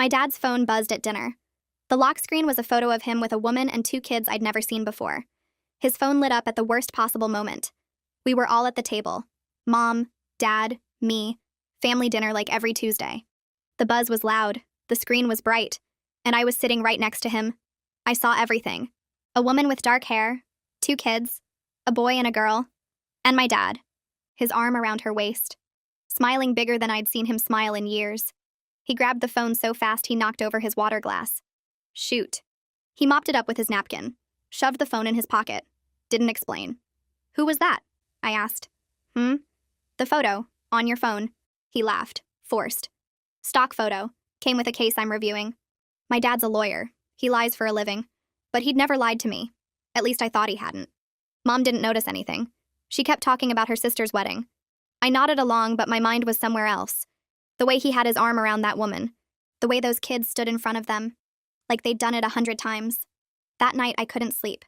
My dad's phone buzzed at dinner. The lock screen was a photo of him with a woman and 2 kids I'd never seen before. His phone lit up at the worst possible moment. We were all at the table. Mom, Dad, me, family dinner like every Tuesday. The buzz was loud, the screen was bright, and I was sitting right next to him. I saw everything. A woman with dark hair, 2 kids, a boy and a girl, and my dad, his arm around her waist, smiling bigger than I'd seen him smile in years. He grabbed the phone so fast he knocked over his water glass. Shoot. He mopped it up with his napkin, shoved the phone in his pocket, didn't explain. Who was that? I asked. The photo, on your phone. He laughed, forced. Stock photo, came with a case I'm reviewing. My dad's a lawyer. He lies for a living. But he'd never lied to me. At least I thought he hadn't. Mom didn't notice anything. She kept talking about her sister's wedding. I nodded along, but my mind was somewhere else. The way he had his arm around that woman. The way those kids stood in front of them. Like they'd done it 100 times. That night, I couldn't sleep.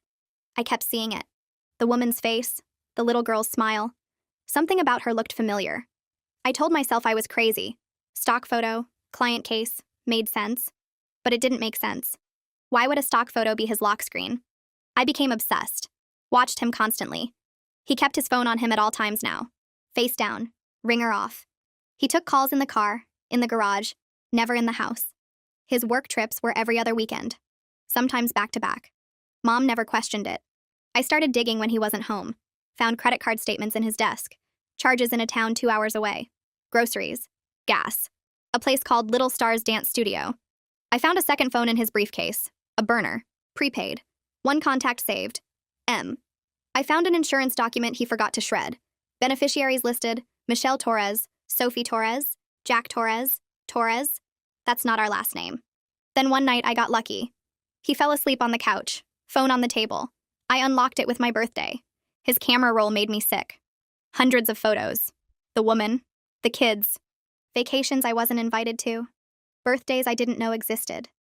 I kept seeing it. The woman's face, the little girl's smile. Something about her looked familiar. I told myself I was crazy. Stock photo, client case, made sense. But it didn't make sense. Why would a stock photo be his lock screen? I became obsessed. Watched him constantly. He kept his phone on him at all times now. Face down, ringer off. He took calls in the car, in the garage, never in the house. His work trips were every other weekend, sometimes back to back. Mom never questioned it. I started digging when he wasn't home. Found credit card statements in his desk. Charges in a town 2 hours away. Groceries. Gas. A place called Little Stars Dance Studio. I found a second phone in his briefcase. A burner. Prepaid. 1 contact saved. M. I found an insurance document he forgot to shred. Beneficiaries listed: Michelle Torres, Sophie Torres, Jack Torres, Torres. That's not our last name. Then one night I got lucky. He fell asleep on the couch, phone on the table. I unlocked it with my birthday. His camera roll made me sick. Hundreds of photos. The woman, the kids, vacations I wasn't invited to, birthdays I didn't know existed.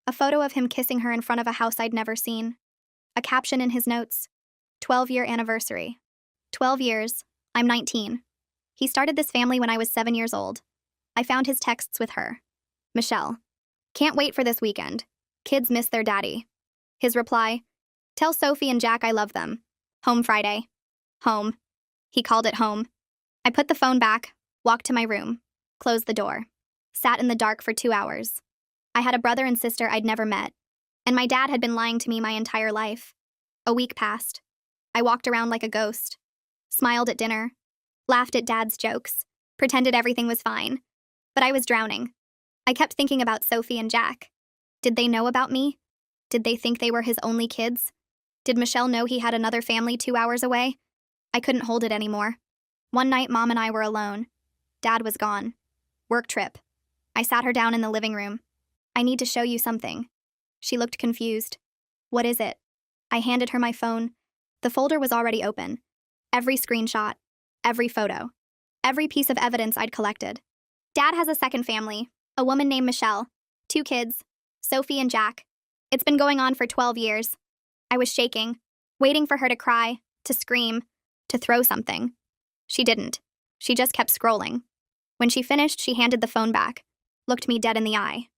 A photo of him kissing her in front of a house I'd never seen. A caption in his notes: 12-year anniversary. 12 years. I'm 19. He started this family when I was 7 years old. I found his texts with her. Michelle. Can't wait for this weekend. Kids miss their daddy. His reply: tell Sophie and Jack I love them. Home Friday. Home. He called it home. I put the phone back, walked to my room, closed the door, sat in the dark for 2 hours. I had a brother and sister I'd never met, and my dad had been lying to me my entire life. A week passed. I walked around like a ghost, smiled at dinner, laughed at Dad's jokes, pretended everything was fine. But I was drowning. I kept thinking about Sophie and Jack. Did they know about me? Did they think they were his only kids? Did Michelle know he had another family 2 hours away? I couldn't hold it anymore. One night, Mom and I were alone. Dad was gone. Work trip. I sat her down in the living room. I need to show you something. She looked confused. What is it? I handed her my phone. The folder was already open. Every screenshot, every photo, every piece of evidence I'd collected. Dad has a second family, a woman named Michelle, 2 kids, Sophie and Jack. It's been going on for 12 years. I was shaking, waiting for her to cry, to scream, to throw something. She didn't. She just kept scrolling. When she finished, she handed the phone back, looked me dead in the eye.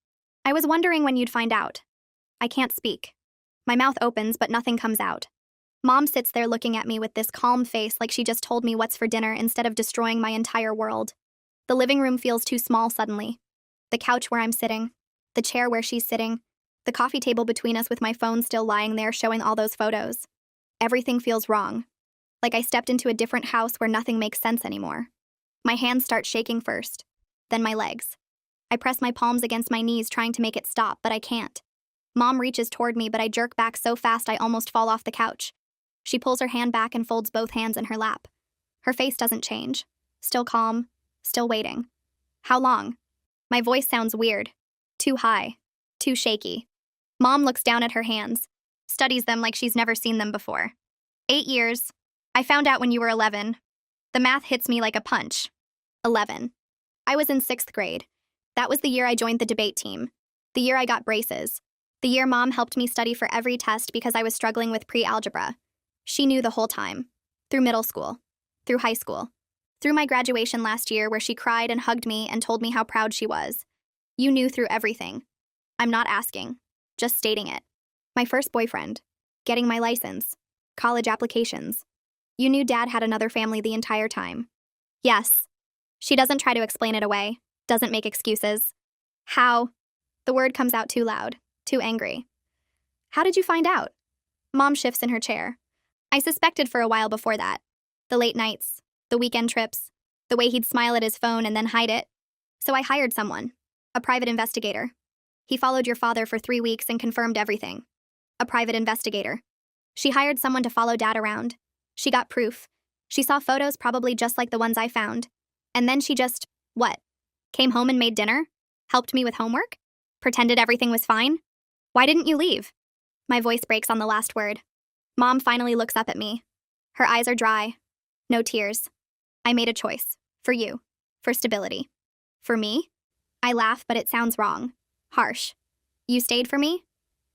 I was wondering when you'd find out. I can't speak. My mouth opens, but nothing comes out. Mom sits there looking at me with this calm face like she just told me what's for dinner instead of destroying my entire world. The living room feels too small suddenly. The couch where I'm sitting, the chair where she's sitting, the coffee table between us with my phone still lying there showing all those photos. Everything feels wrong. Like I stepped into a different house where nothing makes sense anymore. My hands start shaking first, then my legs. I press my palms against my knees trying to make it stop, but I can't. Mom reaches toward me, but I jerk back so fast I almost fall off the couch. She pulls her hand back and folds both hands in her lap. Her face doesn't change. Still calm, still waiting. How long? My voice sounds weird. Too high. Too shaky. Mom looks down at her hands, studies them like she's never seen them before. 8 years. I found out when you were 11. The math hits me like a punch. 11. I was in 6th grade. That was the year I joined the debate team. The year I got braces. The year Mom helped me study for every test because I was struggling with pre-algebra. She knew the whole time. Through middle school. Through high school. Through my graduation last year where she cried and hugged me and told me how proud she was. You knew through everything. I'm not asking, just stating it. My first boyfriend, getting my license, college applications. You knew Dad had another family the entire time. Yes. She doesn't try to explain it away, doesn't make excuses. How? The word comes out too loud, too angry. How did you find out? Mom shifts in her chair. I suspected for a while before that. The late nights, the weekend trips, the way he'd smile at his phone and then hide it. So I hired someone, a private investigator. He followed your father for 3 weeks and confirmed everything. A private investigator. She hired someone to follow Dad around. She got proof. She saw photos probably just like the ones I found. And then she just, what? Came home and made dinner? Helped me with homework? Pretended everything was fine? Why didn't you leave? My voice breaks on the last word. Mom finally looks up at me. Her eyes are dry. No tears. I made a choice. For you. For stability. For me? I laugh, but it sounds wrong. Harsh. You stayed for me?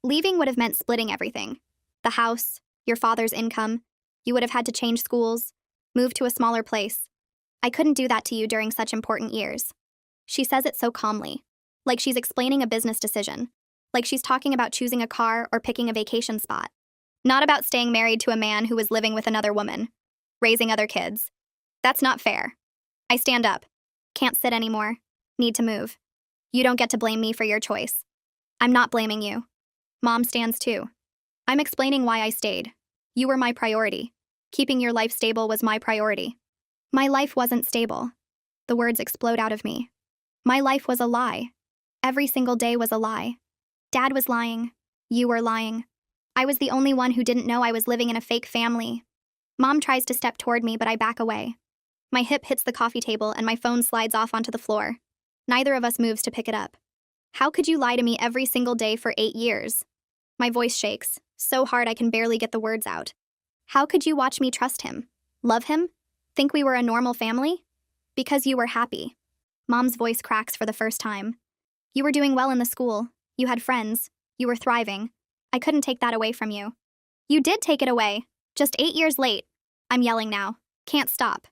Leaving would have meant splitting everything. The house, your father's income. You would have had to change schools, move to a smaller place. I couldn't do that to you during such important years. She says it so calmly, like she's explaining a business decision, like she's talking about choosing a car or picking a vacation spot. Not about staying married to a man who was living with another woman, raising other kids. That's not fair. I stand up. Can't sit anymore. Need to move. You don't get to blame me for your choice. I'm not blaming you. Mom stands too. I'm explaining why I stayed. You were my priority. Keeping your life stable was my priority. My life wasn't stable. The words explode out of me. My life was a lie. Every single day was a lie. Dad was lying. You were lying. I was the only one who didn't know I was living in a fake family. Mom tries to step toward me, but I back away. My hip hits the coffee table and my phone slides off onto the floor. Neither of us moves to pick it up. How could you lie to me every single day for 8 years? My voice shakes, so hard I can barely get the words out. How could you watch me trust him? Love him? Think we were a normal family? Because you were happy. Mom's voice cracks for the first time. You were doing well in the school. You had friends. You were thriving. I couldn't take that away from you. You did take it away. Just 8 years late. I'm yelling now. Can't stop.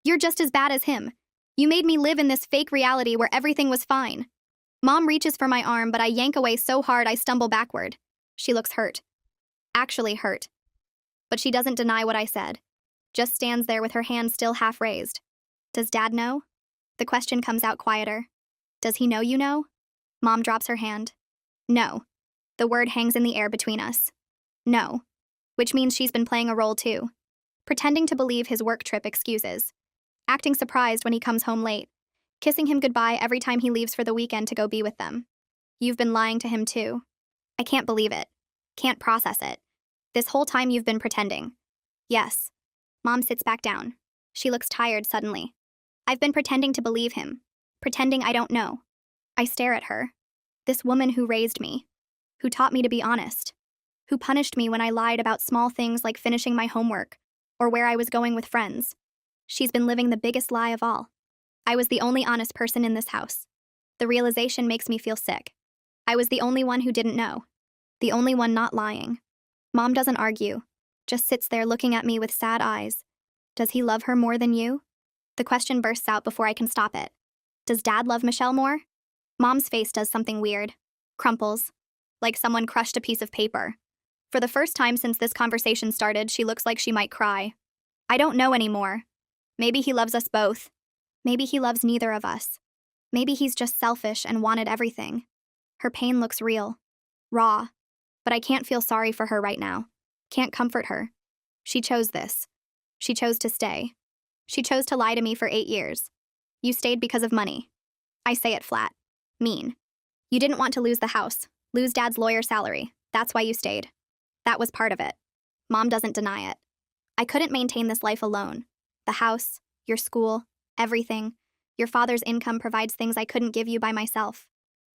You're just as bad as him. You made me live in this fake reality where everything was fine. Mom reaches for my arm, but I yank away so hard I stumble backward. She looks hurt. Actually hurt. But she doesn't deny what I said. Just stands there with her hand still half raised. Does Dad know? The question comes out quieter. Does he know you know? Mom drops her hand. No. The word hangs in the air between us. No. Which means she's been playing a role too. Pretending to believe his work trip excuses. Acting surprised when he comes home late. Kissing him goodbye every time he leaves for the weekend to go be with them. You've been lying to him too. I can't believe it. Can't process it. This whole time you've been pretending. Yes. Mom sits back down. She looks tired suddenly. I've been pretending to believe him. Pretending I don't know. I stare at her. This woman who raised me. Who taught me to be honest. Who punished me when I lied about small things like finishing my homework or where I was going with friends. She's been living the biggest lie of all. I was the only honest person in this house. The realization makes me feel sick. I was the only one who didn't know. The only one not lying. Mom doesn't argue. Just sits there looking at me with sad eyes. Does he love her more than you? The question bursts out before I can stop it. Does Dad love Michelle more? Mom's face does something weird. Crumples. Like someone crushed a piece of paper. For the first time since this conversation started, she looks like she might cry. I don't know anymore. Maybe he loves us both. Maybe he loves neither of us. Maybe he's just selfish and wanted everything. Her pain looks real. Raw. But I can't feel sorry for her right now. Can't comfort her. She chose this. She chose to stay. She chose to lie to me for 8 years. You stayed because of money. I say it flat. Mean. You didn't want to lose the house, lose Dad's lawyer salary. That's why you stayed. That was part of it. Mom doesn't deny it. I couldn't maintain this life alone. The house, your school, everything. Your father's income provides things I couldn't give you by myself.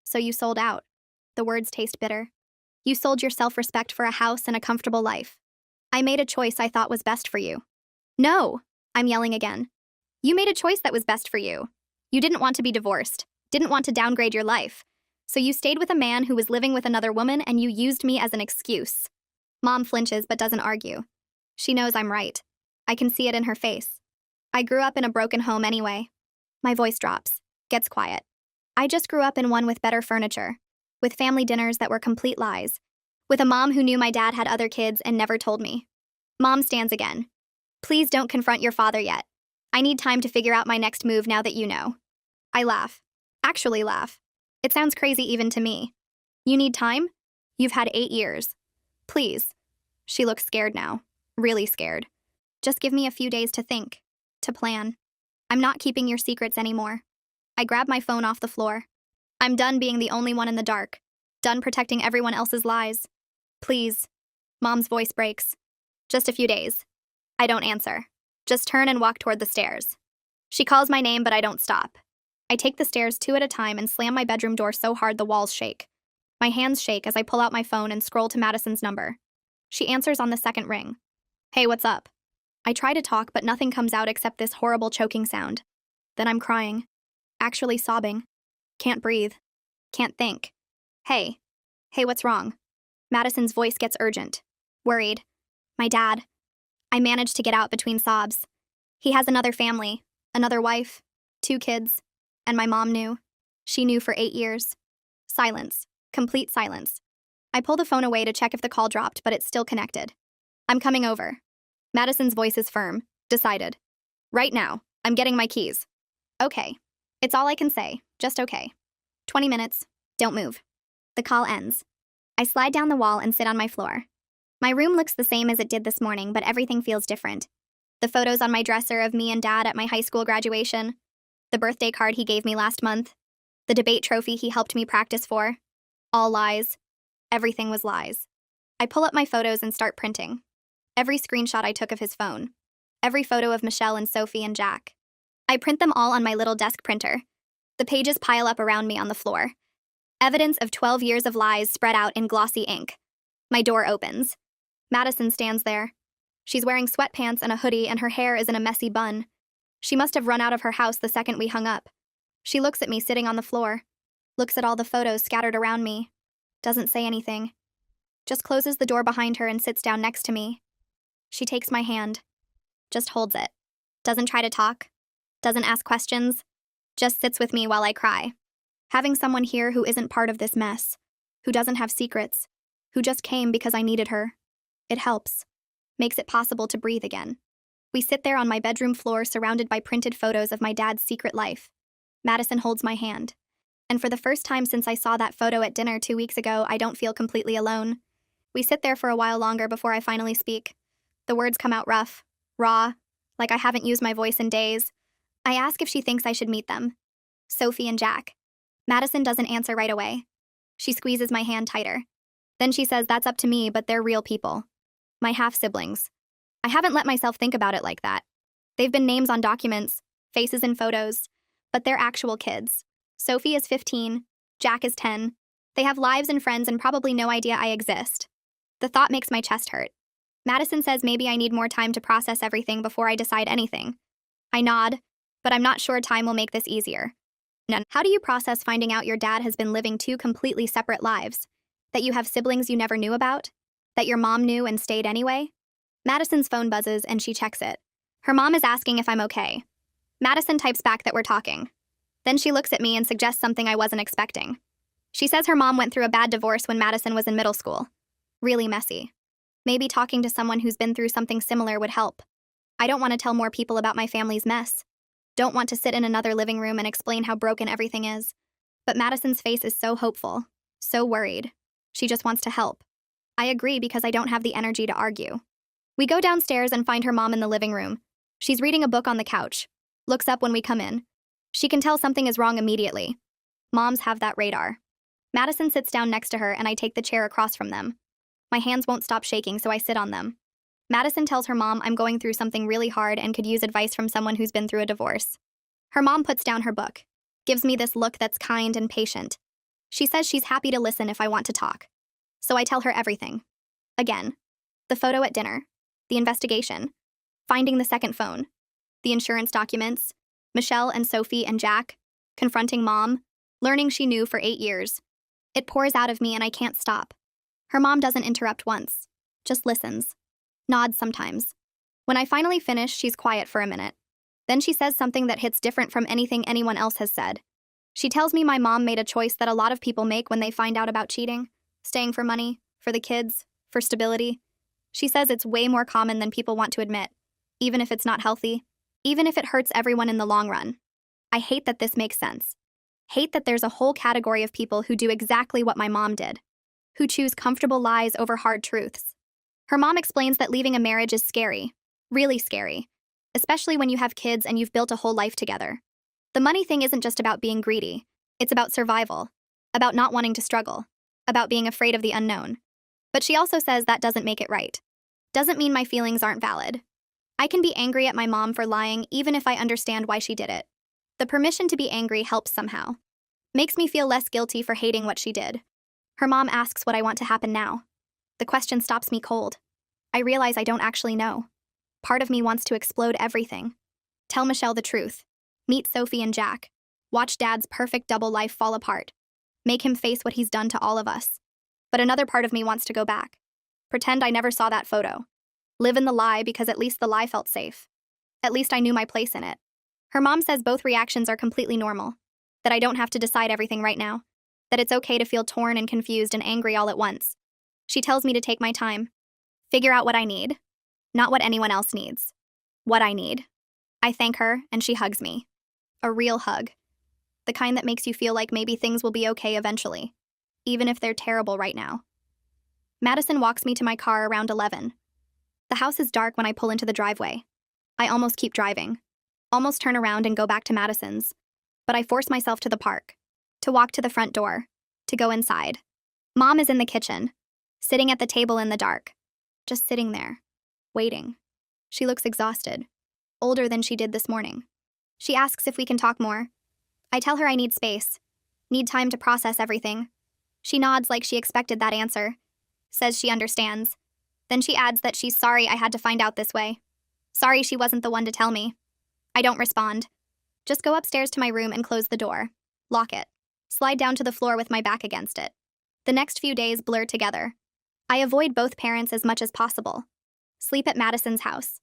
So you sold out. The words taste bitter. You sold your self-respect for a house and a comfortable life. I made a choice I thought was best for you. No, I'm yelling again. You made a choice that was best for you. You didn't want to be divorced, didn't want to downgrade your life. So you stayed with a man who was living with another woman and you used me as an excuse. Mom flinches but doesn't argue. She knows I'm right. I can see it in her face. I grew up in a broken home anyway. My voice drops, gets quiet. I just grew up in one with better furniture, with family dinners that were complete lies, with a mom who knew my dad had other kids and never told me. Mom stands again. Please don't confront your father yet. I need time to figure out my next move now that you know. I laugh. Actually laugh. It sounds crazy even to me. You need time? You've had 8 years. Please. She looks scared now. Really scared. Just give me a few days to think. To plan. I'm not keeping your secrets anymore. I grab my phone off the floor. I'm done being the only one in the dark. Done protecting everyone else's lies. Please. Mom's voice breaks. Just a few days. I don't answer. Just turn and walk toward the stairs. She calls my name, but I don't stop. I take the stairs 2 at a time and slam my bedroom door so hard the walls shake. My hands shake as I pull out my phone and scroll to Madison's number. She answers on the second ring. Hey, what's up? I try to talk, but nothing comes out except this horrible choking sound. Then I'm crying. Actually sobbing. Can't breathe. Can't think. Hey. Hey, what's wrong? Madison's voice gets urgent. Worried. My dad. I manage to get out between sobs. He has another family, another wife, 2 kids, and my mom knew. She knew for 8 years. Silence. Complete silence. I pull the phone away to check if the call dropped, but it's still connected. I'm coming over. Madison's voice is firm, decided. Right now. I'm getting my keys. Okay. It's all I can say. Just okay. 20 minutes. Don't move. The call ends. I slide down the wall and sit on my floor. My room looks the same as it did this morning, but everything feels different. The photos on my dresser of me and Dad at my high school graduation. The birthday card he gave me last month. The debate trophy he helped me practice for. All lies. Everything was lies. I pull up my photos and start printing. Every screenshot I took of his phone. Every photo of Michelle and Sophie and Jack. I print them all on my little desk printer. The pages pile up around me on the floor. Evidence of 12 years of lies spread out in glossy ink. My door opens. Madison stands there. She's wearing sweatpants and a hoodie, and her hair is in a messy bun. She must have run out of her house the second we hung up. She looks at me sitting on the floor. Looks at all the photos scattered around me. Doesn't say anything. Just closes the door behind her and sits down next to me. She takes my hand. Just holds it. Doesn't try to talk. Doesn't ask questions. Just sits with me while I cry. Having someone here who isn't part of this mess. Who doesn't have secrets. Who just came because I needed her. It helps. Makes it possible to breathe again. We sit there on my bedroom floor surrounded by printed photos of my dad's secret life. Madison holds my hand. And for the first time since I saw that photo at dinner 2 weeks ago, I don't feel completely alone. We sit there for a while longer before I finally speak. The words come out rough, raw, like I haven't used my voice in days. I ask if she thinks I should meet them. Sophie and Jack. Madison doesn't answer right away. She squeezes my hand tighter. Then she says that's up to me, but they're real people. My half-siblings. I haven't let myself think about it like that. They've been names on documents, faces in photos, but they're actual kids. Sophie is 15, Jack is 10. They have lives and friends and probably no idea I exist. The thought makes my chest hurt. Madison says maybe I need more time to process everything before I decide anything. I nod, but I'm not sure time will make this easier. None. How do you process finding out your dad has been living 2 completely separate lives? That you have siblings you never knew about? That your mom knew and stayed anyway? Madison's phone buzzes and she checks it. Her mom is asking if I'm okay. Madison types back that we're talking. Then she looks at me and suggests something I wasn't expecting. She says her mom went through a bad divorce when Madison was in middle school. Really messy. Maybe talking to someone who's been through something similar would help. I don't want to tell more people about my family's mess. Don't want to sit in another living room and explain how broken everything is. But Madison's face is so hopeful, so worried. She just wants to help. I agree because I don't have the energy to argue. We go downstairs and find her mom in the living room. She's reading a book on the couch. Looks up when we come in. She can tell something is wrong immediately. Moms have that radar. Madison sits down next to her and I take the chair across from them. My hands won't stop shaking, so I sit on them. Madison tells her mom I'm going through something really hard and could use advice from someone who's been through a divorce. Her mom puts down her book, gives me this look that's kind and patient. She says she's happy to listen if I want to talk. So I tell her everything. Again. The photo at dinner. The investigation. Finding the second phone. The insurance documents. Michelle and Sophie and Jack. Confronting mom. Learning she knew for 8 years. It pours out of me and I can't stop. Her mom doesn't interrupt once. Just listens. Nods sometimes. When I finally finish, she's quiet for a minute. Then she says something that hits different from anything anyone else has said. She tells me my mom made a choice that a lot of people make when they find out about cheating, staying for money, for the kids, for stability. She says it's way more common than people want to admit, even if it's not healthy, even if it hurts everyone in the long run. I hate that this makes sense. Hate that there's a whole category of people who do exactly what my mom did, who choose comfortable lies over hard truths. Her mom explains that leaving a marriage is scary, really scary, especially when you have kids and you've built a whole life together. The money thing isn't just about being greedy, it's about survival, about not wanting to struggle, about being afraid of the unknown. But she also says that doesn't make it right. Doesn't mean my feelings aren't valid. I can be angry at my mom for lying even if I understand why she did it. The permission to be angry helps somehow. Makes me feel less guilty for hating what she did. Her mom asks what I want to happen now. The question stops me cold. I realize I don't actually know. Part of me wants to explode everything. Tell Michelle the truth. Meet Sophie and Jack. Watch Dad's perfect double life fall apart. Make him face what he's done to all of us. But another part of me wants to go back. Pretend I never saw that photo. Live in the lie because at least the lie felt safe. At least I knew my place in it. Her mom says both reactions are completely normal. That I don't have to decide everything right now. That it's okay to feel torn and confused and angry all at once. She tells me to take my time. Figure out what I need. Not what anyone else needs. What I need. I thank her, and she hugs me. A real hug. The kind that makes you feel like maybe things will be okay eventually, even if they're terrible right now. Madison walks me to my car around 11. The house is dark when I pull into the driveway. I almost keep driving. Almost turn around and go back to Madison's. But I force myself to the park. To walk to the front door. To go inside. Mom is in the kitchen. Sitting at the table in the dark. Just sitting there. Waiting. She looks exhausted. Older than she did this morning. She asks if we can talk more. I tell her I need space. Need time to process everything. She nods like she expected that answer. Says she understands. Then she adds that she's sorry I had to find out this way. Sorry she wasn't the one to tell me. I don't respond. Just go upstairs to my room and close the door. Lock it. Slide down to the floor with my back against it. The next few days blur together. I avoid both parents as much as possible. Sleep at Madison's house.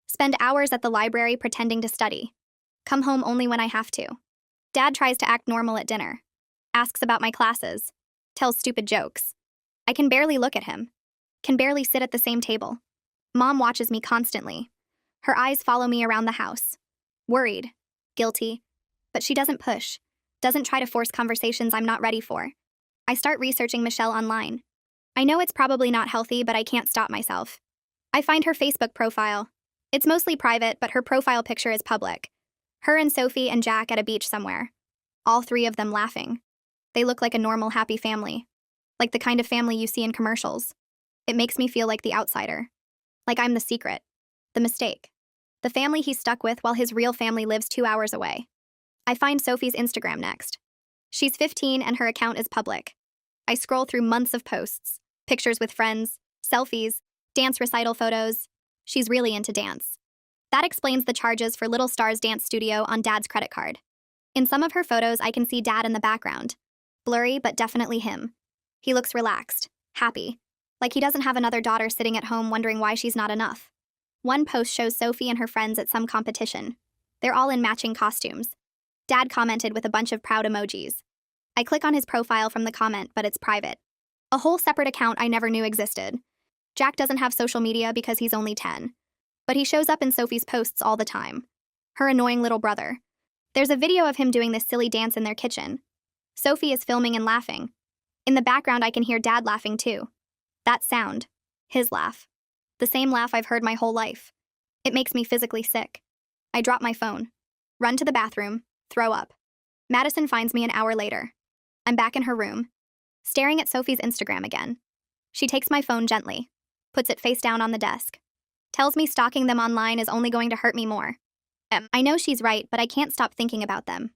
Spend hours at the library pretending to study. Come home only when I have to. Dad tries to act normal at dinner. Asks about my classes. Tells stupid jokes. I can barely look at him. Can barely sit at the same table. Mom watches me constantly. Her eyes follow me around the house. Worried. Guilty. But she doesn't push. Doesn't try to force conversations I'm not ready for. I start researching Michelle online. I know it's probably not healthy, but I can't stop myself. I find her Facebook profile. It's mostly private, but her profile picture is public. Her and Sophie and Jack at a beach somewhere. All three of them laughing. They look like a normal, happy family. Like the kind of family you see in commercials. It makes me feel like the outsider. Like I'm the secret. The mistake. The family he's stuck with while his real family lives 2 hours away. I find Sophie's Instagram next. She's 15 and her account is public. I scroll through months of posts. Pictures with friends, selfies, dance recital photos. She's really into dance. That explains the charges for Little Star's dance studio on Dad's credit card. In some of her photos, I can see Dad in the background. Blurry, but definitely him. He looks relaxed, happy, like he doesn't have another daughter sitting at home wondering why she's not enough. One post shows Sophie and her friends at some competition. They're all in matching costumes. Dad commented with a bunch of proud emojis. I click on his profile from the comment, but it's private. A whole separate account I never knew existed. Jack doesn't have social media because he's only 10. But he shows up in Sophie's posts all the time. Her annoying little brother. There's a video of him doing this silly dance in their kitchen. Sophie is filming and laughing. In the background, I can hear Dad laughing too. That sound. His laugh. The same laugh I've heard my whole life. It makes me physically sick. I drop my phone. Run to the bathroom. Throw up. Madison finds me an hour later. I'm back in her room. Staring at Sophie's Instagram again. She takes my phone gently. Puts it face down on the desk. Tells me stalking them online is only going to hurt me more. I know she's right, but I can't stop thinking about them.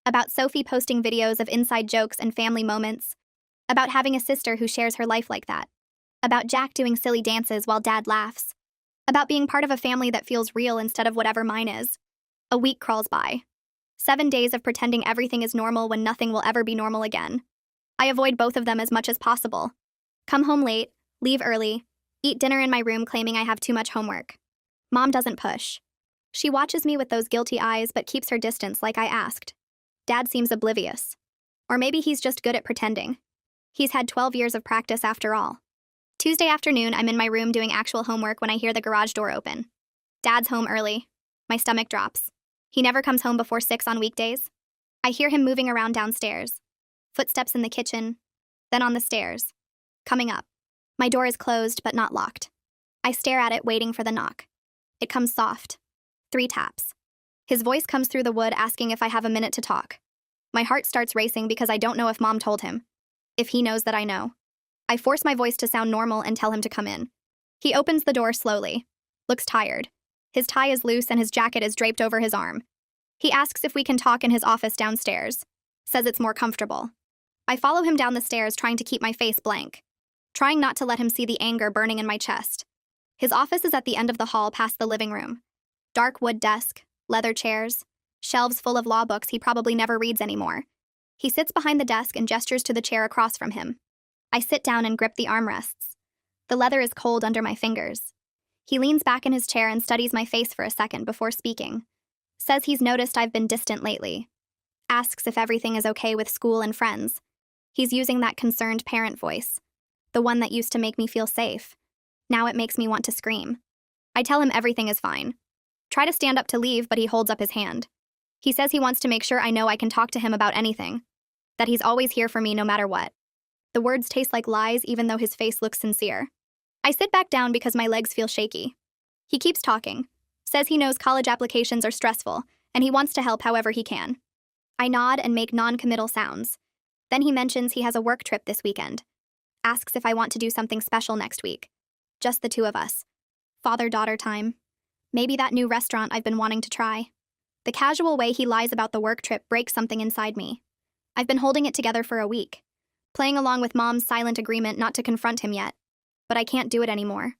About Sophie posting videos of inside jokes and family moments. About having a sister who shares her life like that. About Jack doing silly dances while Dad laughs. About being part of a family that feels real instead of whatever mine is. A week crawls by. 7 days of pretending everything is normal when nothing will ever be normal again. I avoid both of them as much as possible. Come home late, leave early, eat dinner in my room claiming I have too much homework. Mom doesn't push. She watches me with those guilty eyes but keeps her distance like I asked. Dad seems oblivious. Or maybe he's just good at pretending. He's had 12 years of practice after all. Tuesday afternoon, I'm in my room doing actual homework when I hear the garage door open. Dad's home early. My stomach drops. He never comes home before 6 on weekdays. I hear him moving around downstairs. Footsteps in the kitchen, then on the stairs. Coming up. My door is closed but not locked. I stare at it, waiting for the knock. It comes soft. 3 taps. His voice comes through the wood asking if I have a minute to talk. My heart starts racing because I don't know if Mom told him. If he knows that I know. I force my voice to sound normal and tell him to come in. He opens the door slowly. Looks tired. His tie is loose and his jacket is draped over his arm. He asks if we can talk in his office downstairs. Says it's more comfortable. I follow him down the stairs, trying to keep my face blank. Trying not to let him see the anger burning in my chest. His office is at the end of the hall past the living room. Dark wood desk, leather chairs, shelves full of law books he probably never reads anymore. He sits behind the desk and gestures to the chair across from him. I sit down and grip the armrests. The leather is cold under my fingers. He leans back in his chair and studies my face for a second before speaking. Says he's noticed I've been distant lately. Asks if everything is okay with school and friends. He's using that concerned parent voice. The one that used to make me feel safe. Now it makes me want to scream. I tell him everything is fine. Try to stand up to leave, but he holds up his hand. He says he wants to make sure I know I can talk to him about anything. That he's always here for me no matter what. The words taste like lies even though his face looks sincere. I sit back down because my legs feel shaky. He keeps talking. Says he knows college applications are stressful, and he wants to help however he can. I nod and make non-committal sounds. Then he mentions he has a work trip this weekend. Asks if I want to do something special next week. Just the 2 of us. Father-daughter time. Maybe that new restaurant I've been wanting to try. The casual way he lies about the work trip breaks something inside me. I've been holding it together for a week. Playing along with Mom's silent agreement not to confront him yet. But I can't do it anymore.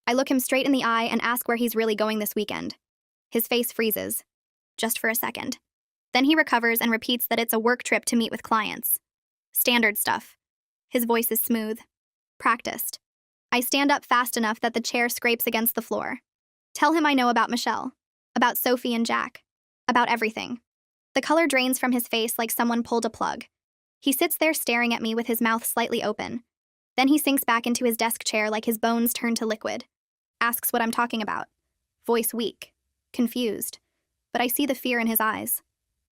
I look him straight in the eye and ask where he's really going this weekend. His face freezes. Just for a second. Then he recovers and repeats that it's a work trip to meet with clients. Standard stuff. His voice is smooth. Practiced. I stand up fast enough that the chair scrapes against the floor. Tell him I know about Michelle. About Sophie and Jack. About everything. The color drains from his face like someone pulled a plug. He sits there staring at me with his mouth slightly open. Then he sinks back into his desk chair like his bones turn to liquid. Asks what I'm talking about. Voice weak. Confused. But I see the fear in his eyes.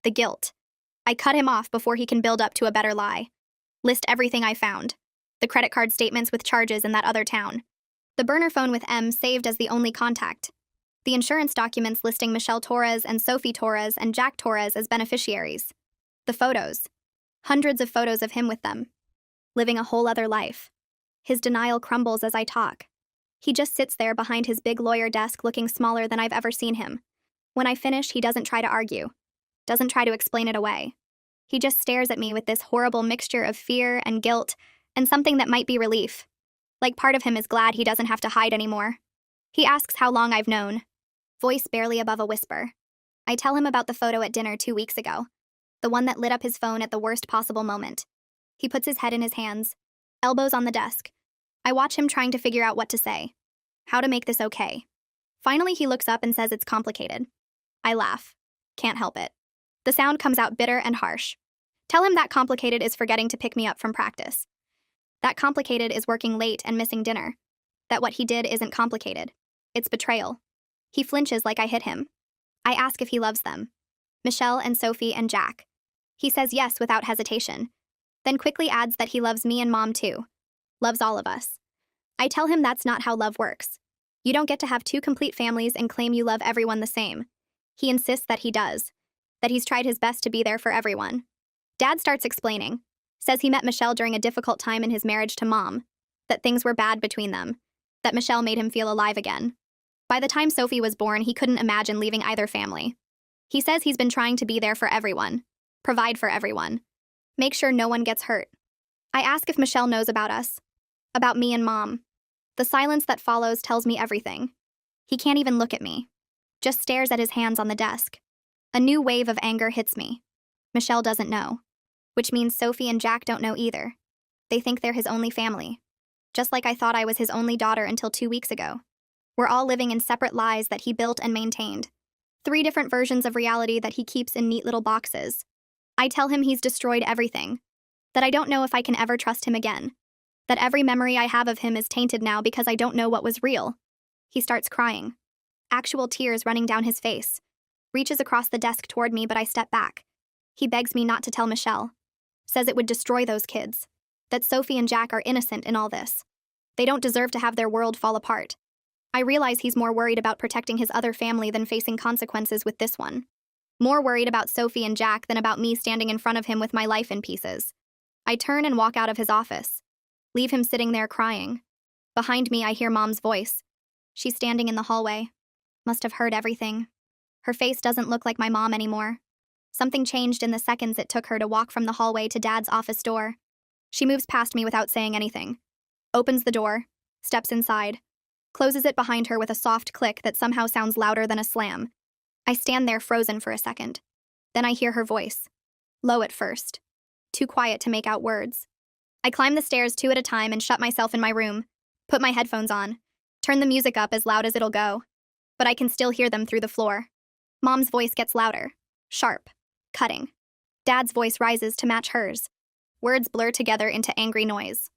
The guilt. I cut him off before he can build up to a better lie. List everything I found. The credit card statements with charges in that other town. The burner phone with M saved as the only contact. The insurance documents listing Michelle Torres and Sophie Torres and Jack Torres as beneficiaries. The photos. Hundreds of photos of him with them. Living a whole other life. His denial crumbles as I talk. He just sits there behind his big lawyer desk looking smaller than I've ever seen him. When I finish, he doesn't try to argue. Doesn't try to explain it away. He just stares at me with this horrible mixture of fear and guilt and something that might be relief. Like part of him is glad he doesn't have to hide anymore. He asks how long I've known. Voice barely above a whisper. I tell him about the photo at dinner 2 weeks ago. The one that lit up his phone at the worst possible moment. He puts his head in his hands, elbows on the desk. I watch him trying to figure out what to say. How to make this okay. Finally, he looks up and says it's complicated. I laugh. Can't help it. The sound comes out bitter and harsh. Tell him that complicated is forgetting to pick me up from practice. That complicated is working late and missing dinner. That what he did isn't complicated. It's betrayal. He flinches like I hit him. I ask if he loves them. Michelle and Sophie and Jack. He says yes without hesitation. Then quickly adds that he loves me and Mom too. Loves all of us. I tell him that's not how love works. You don't get to have 2 complete families and claim you love everyone the same. He insists that he does. That he's tried his best to be there for everyone. Dad starts explaining. Says he met Michelle during a difficult time in his marriage to Mom. That things were bad between them. That Michelle made him feel alive again. By the time Sophie was born, he couldn't imagine leaving either family. He says he's been trying to be there for everyone. Provide for everyone. Make sure no one gets hurt. I ask if Michelle knows about us. About me and Mom. The silence that follows tells me everything. He can't even look at me. Just stares at his hands on the desk. A new wave of anger hits me. Michelle doesn't know. Which means Sophie and Jack don't know either. They think they're his only family. Just like I thought I was his only daughter until 2 weeks ago. We're all living in separate lies that he built and maintained. 3 different versions of reality that he keeps in neat little boxes. I tell him he's destroyed everything, that I don't know if I can ever trust him again, that every memory I have of him is tainted now because I don't know what was real. He starts crying, actual tears running down his face, reaches across the desk toward me, but I step back. He begs me not to tell Michelle, says it would destroy those kids, that Sophie and Jack are innocent in all this. They don't deserve to have their world fall apart. I realize he's more worried about protecting his other family than facing consequences with this one. More worried about Sophie and Jack than about me standing in front of him with my life in pieces. I turn and walk out of his office, leave him sitting there crying. Behind me, I hear Mom's voice. She's standing in the hallway. Must have heard everything. Her face doesn't look like my mom anymore. Something changed in the seconds it took her to walk from the hallway to Dad's office door. She moves past me without saying anything, opens the door, steps inside, closes it behind her with a soft click that somehow sounds louder than a slam. I stand there frozen for a second. Then I hear her voice. Low at first. Too quiet to make out words. I climb the stairs 2 at a time and shut myself in my room, put my headphones on, turn the music up as loud as it'll go. But I can still hear them through the floor. Mom's voice gets louder, sharp, cutting. Dad's voice rises to match hers. Words blur together into angry noise.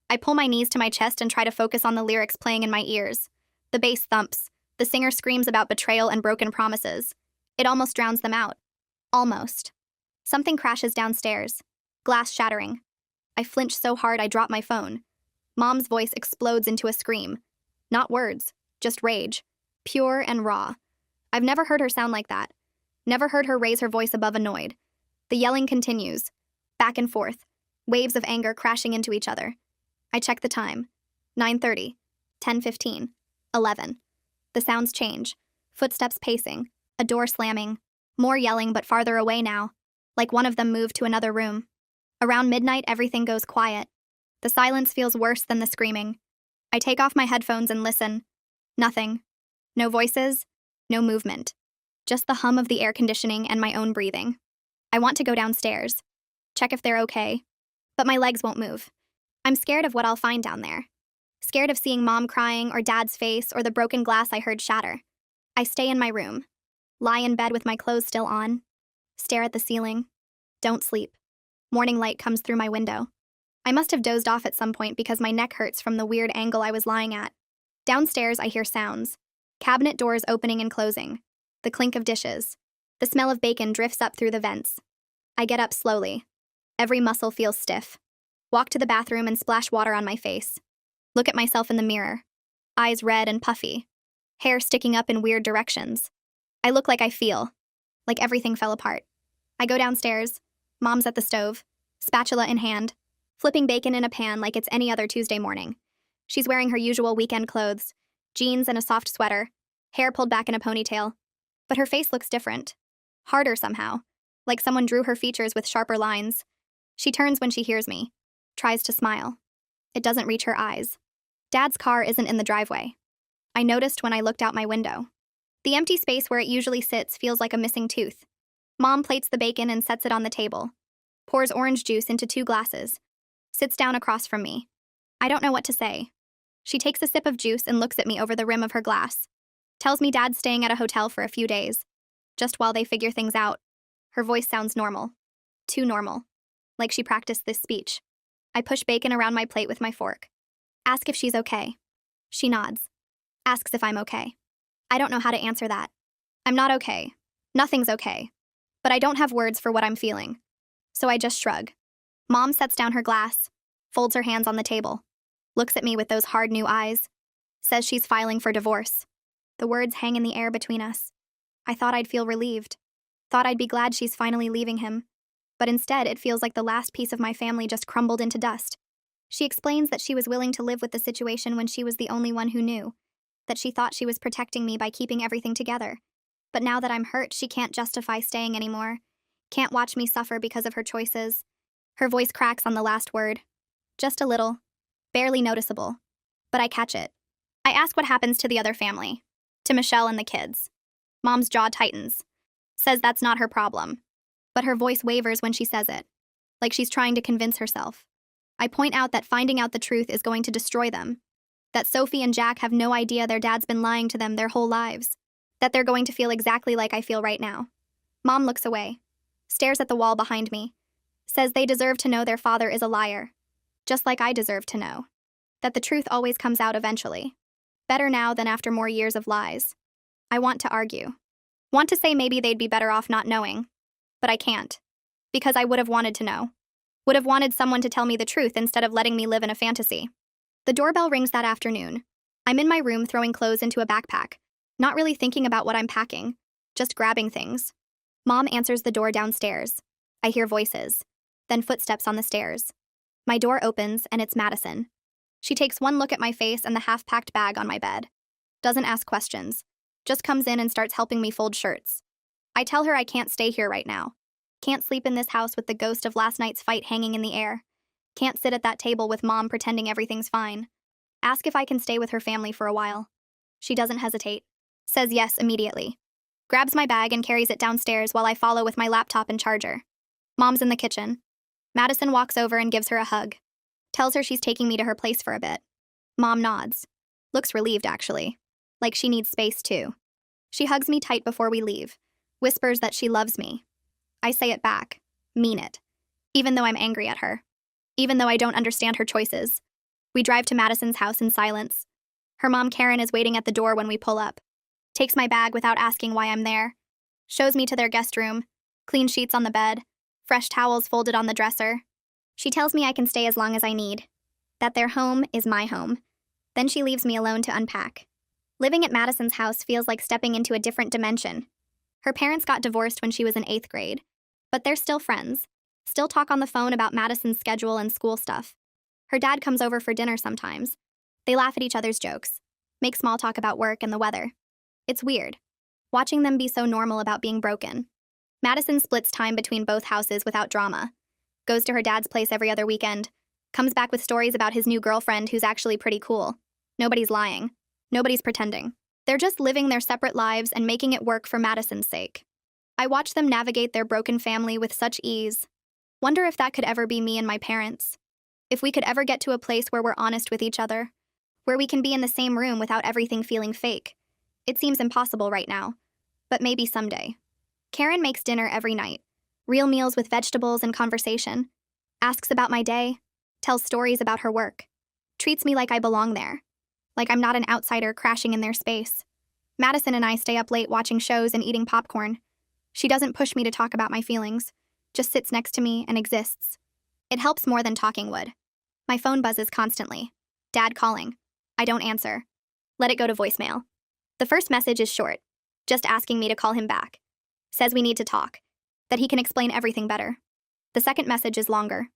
I pull my knees to my chest and try to focus on the lyrics playing in my ears. The bass thumps. The singer screams about betrayal and broken promises. It almost drowns them out. Almost. Something crashes downstairs. Glass shattering. I flinch so hard I drop my phone. Mom's voice explodes into a scream. Not words, just rage. Pure and raw. I've never heard her sound like that. Never heard her raise her voice above annoyed. The yelling continues. Back and forth. Waves of anger crashing into each other. I check the time. 9:30, 10:15, 11. The sounds change. Footsteps pacing. A door slamming. More yelling, but farther away now. Like one of them moved to another room. Around midnight, everything goes quiet. The silence feels worse than the screaming. I take off my headphones and listen. Nothing. No voices. No movement. Just the hum of the air conditioning and my own breathing. I want to go downstairs. Check if they're okay. But my legs won't move. I'm scared of what I'll find down there. Scared of seeing Mom crying or Dad's face or the broken glass I heard shatter. I stay in my room. Lie in bed with my clothes still on. Stare at the ceiling. Don't sleep. Morning light comes through my window. I must have dozed off at some point because my neck hurts from the weird angle I was lying at. Downstairs, I hear sounds. Cabinet doors opening and closing. The clink of dishes. The smell of bacon drifts up through the vents. I get up slowly. Every muscle feels stiff. Walk to the bathroom and splash water on my face. Look at myself in the mirror. Eyes red and puffy. Hair sticking up in weird directions. I look like I feel. Like everything fell apart. I go downstairs. Mom's at the stove, spatula in hand, flipping bacon in a pan like it's any other Tuesday morning. She's wearing her usual weekend clothes, jeans and a soft sweater, hair pulled back in a ponytail. But her face looks different. Harder somehow, like someone drew her features with sharper lines. She turns when she hears me, tries to smile. It doesn't reach her eyes. Dad's car isn't in the driveway. I noticed when I looked out my window. The empty space where it usually sits feels like a missing tooth. Mom plates the bacon and sets it on the table. Pours orange juice into 2 glasses. Sits down across from me. I don't know what to say. She takes a sip of juice and looks at me over the rim of her glass. Tells me Dad's staying at a hotel for a few days. Just while they figure things out. Her voice sounds normal. Too normal. Like she practiced this speech. I push bacon around my plate with my fork. Ask if she's okay. She nods. Asks if I'm okay. I don't know how to answer that. I'm not okay. Nothing's okay. But I don't have words for what I'm feeling. So I just shrug. Mom sets down her glass, folds her hands on the table, looks at me with those hard new eyes, says she's filing for divorce. The words hang in the air between us. I thought I'd feel relieved. Thought I'd be glad she's finally leaving him. But instead, it feels like the last piece of my family just crumbled into dust. She explains that she was willing to live with the situation when she was the only one who knew, that she thought she was protecting me by keeping everything together. But now that I'm hurt, she can't justify staying anymore. Can't watch me suffer because of her choices. Her voice cracks on the last word. Just a little. Barely noticeable. But I catch it. I ask what happens to the other family. To Michelle and the kids. Mom's jaw tightens. Says that's not her problem. But her voice wavers when she says it. Like she's trying to convince herself. I point out that finding out the truth is going to destroy them. That Sophie and Jack have no idea their dad's been lying to them their whole lives. That they're going to feel exactly like I feel right now. Mom looks away. stares at the wall behind me, says they deserve to know their father is a liar, just like I deserve to know. That the truth always comes out eventually. Better now than after more years of lies. I want to argue. Want to say maybe they'd be better off not knowing. But I can't. Because I would have wanted to know. Would have wanted someone to tell me the truth instead of letting me live in a fantasy. The doorbell rings that afternoon. I'm in my room throwing clothes into a backpack, not really thinking about what I'm packing, just grabbing things. Mom answers the door downstairs. I hear voices, then footsteps on the stairs. My door opens and it's Madison. She takes one look at my face and the half-packed bag on my bed. Doesn't ask questions. Just comes in and starts helping me fold shirts. I tell her I can't stay here right now. Can't sleep in this house with the ghost of last night's fight hanging in the air. Can't sit at that table with Mom pretending everything's fine. Ask if I can stay with her family for a while. She doesn't hesitate. Says yes immediately. Grabs my bag and carries it downstairs while I follow with my laptop and charger. Mom's in the kitchen. Madison walks over and gives her a hug. Tells her she's taking me to her place for a bit. Mom nods. Looks relieved, actually. Like she needs space, too. She hugs me tight before we leave. Whispers that she loves me. I say it back. Mean it. Even though I'm angry at her. Even though I don't understand her choices. We drive to Madison's house in silence. Her mom, Karen, is waiting at the door when we pull up. Takes my bag without asking why I'm there. Shows me to their guest room. Clean sheets on the bed. Fresh towels folded on the dresser. She tells me I can stay as long as I need. That their home is my home. Then she leaves me alone to unpack. Living at Madison's house feels like stepping into a different dimension. Her parents got divorced when she was in 8th grade. But they're still friends. Still talk on the phone about Madison's schedule and school stuff. Her dad comes over for dinner sometimes. They laugh at each other's jokes. Make small talk about work and the weather. It's weird. Watching them be so normal about being broken. Madison splits time between both houses without drama. Goes to her dad's place every other weekend. Comes back with stories about his new girlfriend who's actually pretty cool. Nobody's lying. Nobody's pretending. They're just living their separate lives and making it work for Madison's sake. I watch them navigate their broken family with such ease. Wonder if that could ever be me and my parents. If we could ever get to a place where we're honest with each other. Where we can be in the same room without everything feeling fake. It seems impossible right now. But maybe someday. Karen makes dinner every night. Real meals with vegetables and conversation. Asks about my day. Tells stories about her work. Treats me like I belong there. Like I'm not an outsider crashing in their space. Madison and I stay up late watching shows and eating popcorn. She doesn't push me to talk about my feelings. Just sits next to me and exists. It helps more than talking would. My phone buzzes constantly. Dad calling. I don't answer. Let it go to voicemail. The first message is short. Just asking me to call him back. Says we need to talk. That he can explain everything better. The second message is longer.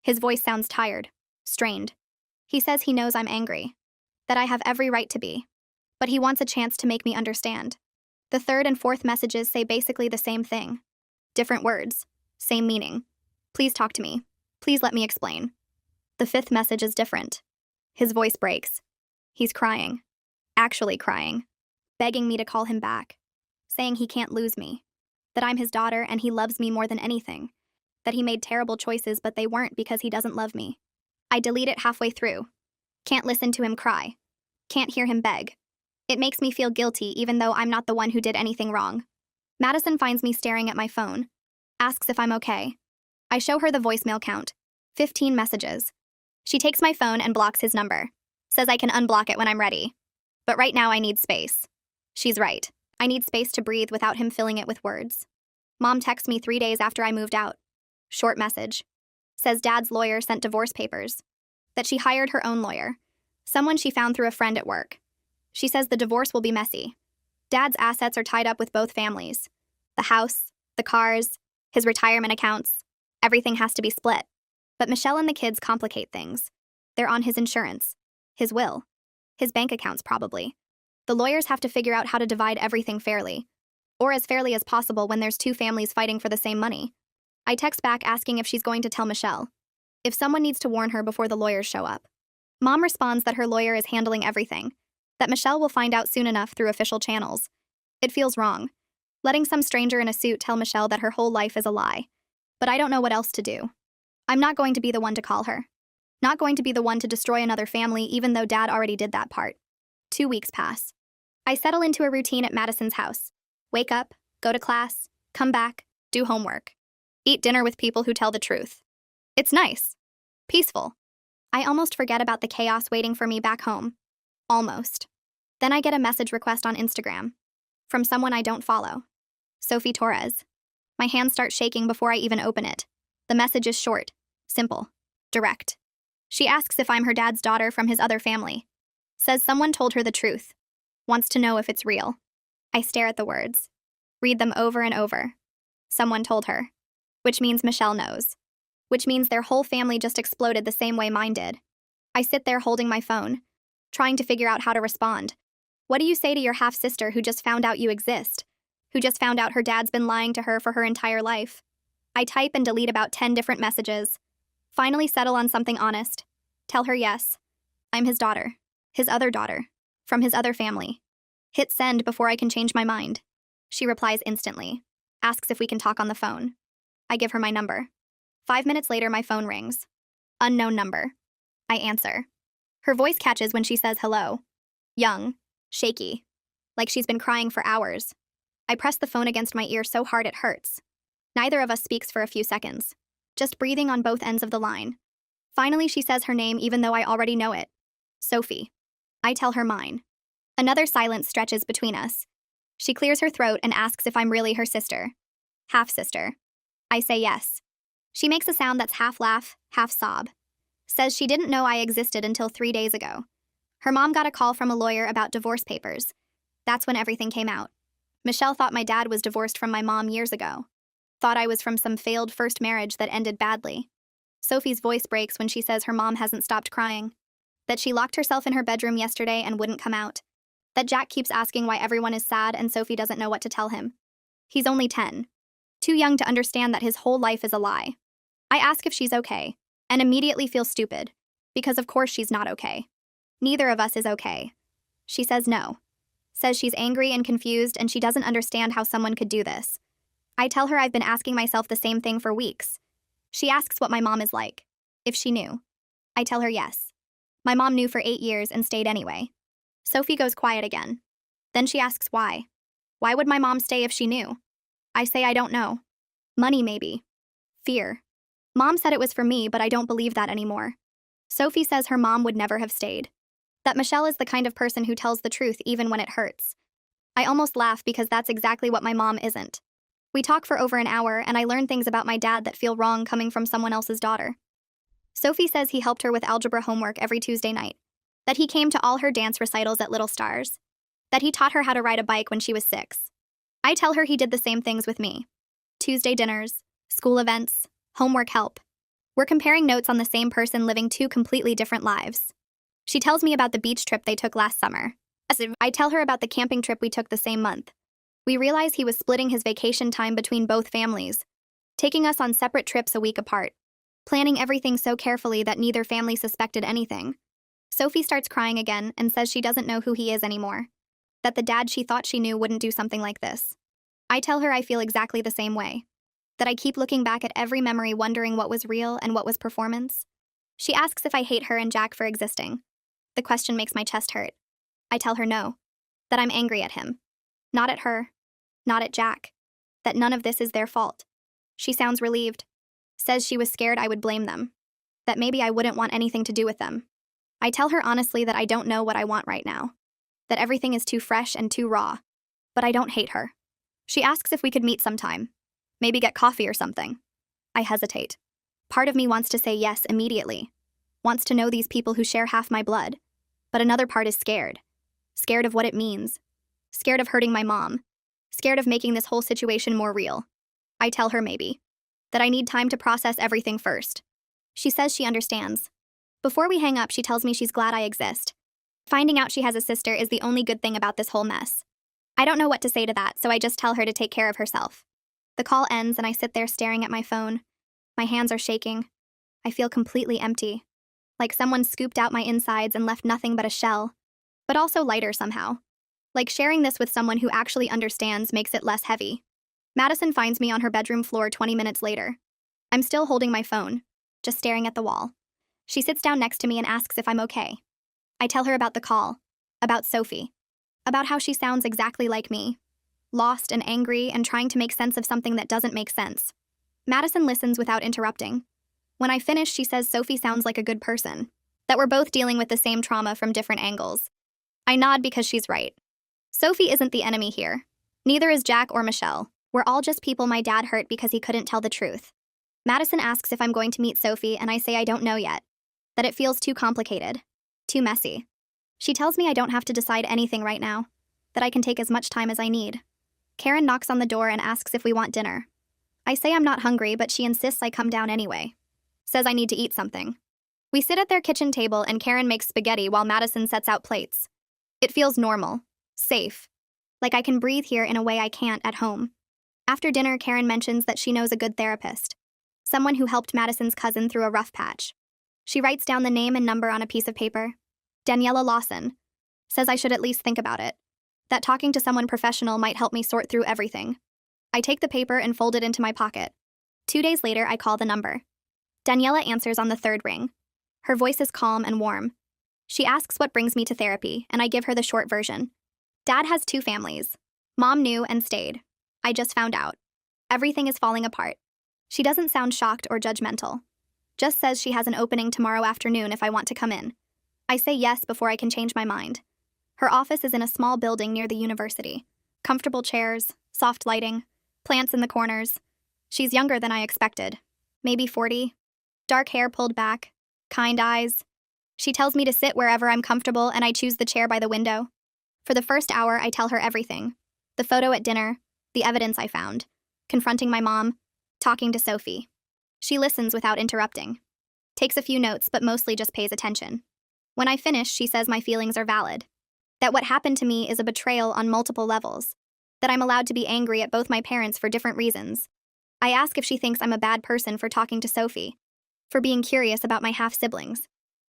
His voice sounds tired, strained. He says he knows I'm angry. That I have every right to be. But he wants a chance to make me understand. The third and fourth messages say basically the same thing. Different words. Same meaning. Please talk to me. Please let me explain. The fifth message is different. His voice breaks. He's crying. Actually crying. Begging me to call him back. Saying he can't lose me. That I'm his daughter and he loves me more than anything. That he made terrible choices but they weren't because he doesn't love me. I delete it halfway through. Can't listen to him cry. Can't hear him beg. It makes me feel guilty even though I'm not the one who did anything wrong. Madison finds me staring at my phone. Asks if I'm okay. I show her the voicemail count. 15 messages. She takes my phone and blocks his number. Says I can unblock it when I'm ready. But right now I need space. She's right. I need space to breathe without him filling it with words. Mom texts me 3 days after I moved out. Short message. Says Dad's lawyer sent divorce papers. That she hired her own lawyer. Someone she found through a friend at work. She says the divorce will be messy. Dad's assets are tied up with both families. The house, the cars, his retirement accounts. Everything has to be split. But Michelle and the kids complicate things. They're on his insurance. His will. His bank accounts, probably. The lawyers have to figure out how to divide everything fairly. Or as fairly as possible when there's two families fighting for the same money. I text back asking if she's going to tell Michelle. If someone needs to warn her before the lawyers show up. Mom responds that her lawyer is handling everything. That Michelle will find out soon enough through official channels. It feels wrong. Letting some stranger in a suit tell Michelle that her whole life is a lie. But I don't know what else to do. I'm not going to be the one to call her. Not going to be the one to destroy another family even though Dad already did that part. 2 weeks pass. I settle into a routine at Madison's house. Wake up, go to class, come back, do homework. Eat dinner with people who tell the truth. It's nice. Peaceful. I almost forget about the chaos waiting for me back home. Almost. Then I get a message request on Instagram. From someone I don't follow. Sophie Torres. My hands start shaking before I even open it. The message is short, simple, direct. She asks if I'm her dad's daughter from his other family. Says someone told her the truth. Wants to know if it's real. I stare at the words. Read them over and over. Someone told her. Which means Michelle knows. Which means their whole family just exploded the same way mine did. I sit there holding my phone, trying to figure out how to respond. What do you say to your half-sister who just found out you exist? Who just found out her dad's been lying to her for her entire life? I type and delete about 10 different messages. Finally settle on something honest. Tell her yes. I'm his daughter. His other daughter. From his other family. Hit send before I can change my mind. She replies instantly. Asks if we can talk on the phone. I give her my number. 5 minutes later, my phone rings. Unknown number. I answer. Her voice catches when she says hello. Young. Shaky. Like she's been crying for hours. I press the phone against my ear so hard it hurts. Neither of us speaks for a few seconds. Just breathing on both ends of the line. Finally, she says her name even though I already know it. Sophie. I tell her mine. Another silence stretches between us. She clears her throat and asks if I'm really her sister. Half-sister. I say yes. She makes a sound that's half laugh, half sob. Says she didn't know I existed until 3 days ago. Her mom got a call from a lawyer about divorce papers. That's when everything came out. Michelle thought my dad was divorced from my mom years ago. Thought I was from some failed first marriage that ended badly. Sophie's voice breaks when she says her mom hasn't stopped crying. That she locked herself in her bedroom yesterday and wouldn't come out. That Jack keeps asking why everyone is sad and Sophie doesn't know what to tell him. He's only 10. Too young to understand that his whole life is a lie. I ask if she's okay, and immediately feel stupid, because of course she's not okay. Neither of us is okay. She says no. Says she's angry and confused and she doesn't understand how someone could do this. I tell her I've been asking myself the same thing for weeks. She asks what my mom is like, if she knew. I tell her yes. My mom knew for 8 years and stayed anyway. Sophie goes quiet again. Then she asks why. Why would my mom stay if she knew? I say I don't know. Money maybe. Fear. Mom said it was for me, but I don't believe that anymore. Sophie says her mom would never have stayed. That Michelle is the kind of person who tells the truth even when it hurts. I almost laugh because that's exactly what my mom isn't. We talk for over an hour and I learn things about my dad that feel wrong coming from someone else's daughter. Sophie says he helped her with algebra homework every Tuesday night. That he came to all her dance recitals at Little Stars. That he taught her how to ride a bike when she was 6. I tell her he did the same things with me. Tuesday dinners, school events, homework help. We're comparing notes on the same person living 2 completely different lives. She tells me about the beach trip they took last summer. I tell her about the camping trip we took the same month. We realize he was splitting his vacation time between both families, taking us on separate trips a week apart, planning everything so carefully that neither family suspected anything. Sophie starts crying again and says she doesn't know who he is anymore. That the dad she thought she knew wouldn't do something like this. I tell her I feel exactly the same way. That I keep looking back at every memory wondering what was real and what was performance. She asks if I hate her and Jack for existing. The question makes my chest hurt. I tell her no. That I'm angry at him. Not at her. Not at Jack. That none of this is their fault. She sounds relieved. Says she was scared I would blame them. That maybe I wouldn't want anything to do with them. I tell her honestly that I don't know what I want right now. That everything is too fresh and too raw. But I don't hate her. She asks if we could meet sometime. Maybe get coffee or something. I hesitate. Part of me wants to say yes immediately. Wants to know these people who share half my blood. But another part is scared. Scared of what it means. Scared of hurting my mom. Scared of making this whole situation more real. I tell her maybe. That I need time to process everything first. She says she understands. Before we hang up, she tells me she's glad I exist. Finding out she has a sister is the only good thing about this whole mess. I don't know what to say to that, so I just tell her to take care of herself. The call ends and I sit there staring at my phone. My hands are shaking. I feel completely empty. Like someone scooped out my insides and left nothing but a shell. But also lighter somehow. Like sharing this with someone who actually understands makes it less heavy. Madison finds me on her bedroom floor 20 minutes later. I'm still holding my phone, just staring at the wall. She sits down next to me and asks if I'm okay. I tell her about the call, about Sophie, about how she sounds exactly like me, lost and angry and trying to make sense of something that doesn't make sense. Madison listens without interrupting. When I finish, she says Sophie sounds like a good person, that we're both dealing with the same trauma from different angles. I nod because she's right. Sophie isn't the enemy here. Neither is Jack or Michelle. We're all just people my dad hurt because he couldn't tell the truth. Madison asks if I'm going to meet Sophie, and I say I don't know yet. That it feels too complicated. Too messy. She tells me I don't have to decide anything right now. That I can take as much time as I need. Karen knocks on the door and asks if we want dinner. I say I'm not hungry, but she insists I come down anyway. Says I need to eat something. We sit at their kitchen table and Karen makes spaghetti while Madison sets out plates. It feels normal. Safe. Like I can breathe here in a way I can't at home. After dinner, Karen mentions that she knows a good therapist. Someone who helped Madison's cousin through a rough patch. She writes down the name and number on a piece of paper. Daniela Lawson. Says I should at least think about it. That talking to someone professional might help me sort through everything. I take the paper and fold it into my pocket. 2 days later, I call the number. Daniela answers on the third ring. Her voice is calm and warm. She asks what brings me to therapy, and I give her the short version. Dad has 2 families. Mom knew and stayed. I just found out. Everything is falling apart. She doesn't sound shocked or judgmental. Just says she has an opening tomorrow afternoon if I want to come in. I say yes before I can change my mind. Her office is in a small building near the university. Comfortable chairs, soft lighting, plants in the corners. She's younger than I expected. Maybe 40. Dark hair pulled back. Kind eyes. She tells me to sit wherever I'm comfortable and I choose the chair by the window. For the first hour, I tell her everything. The photo at dinner, the evidence I found, confronting my mom, talking to Sophie. She listens without interrupting. Takes a few notes, but mostly just pays attention. When I finish, she says my feelings are valid. That what happened to me is a betrayal on multiple levels. That I'm allowed to be angry at both my parents for different reasons. I ask if she thinks I'm a bad person for talking to Sophie. For being curious about my half-siblings.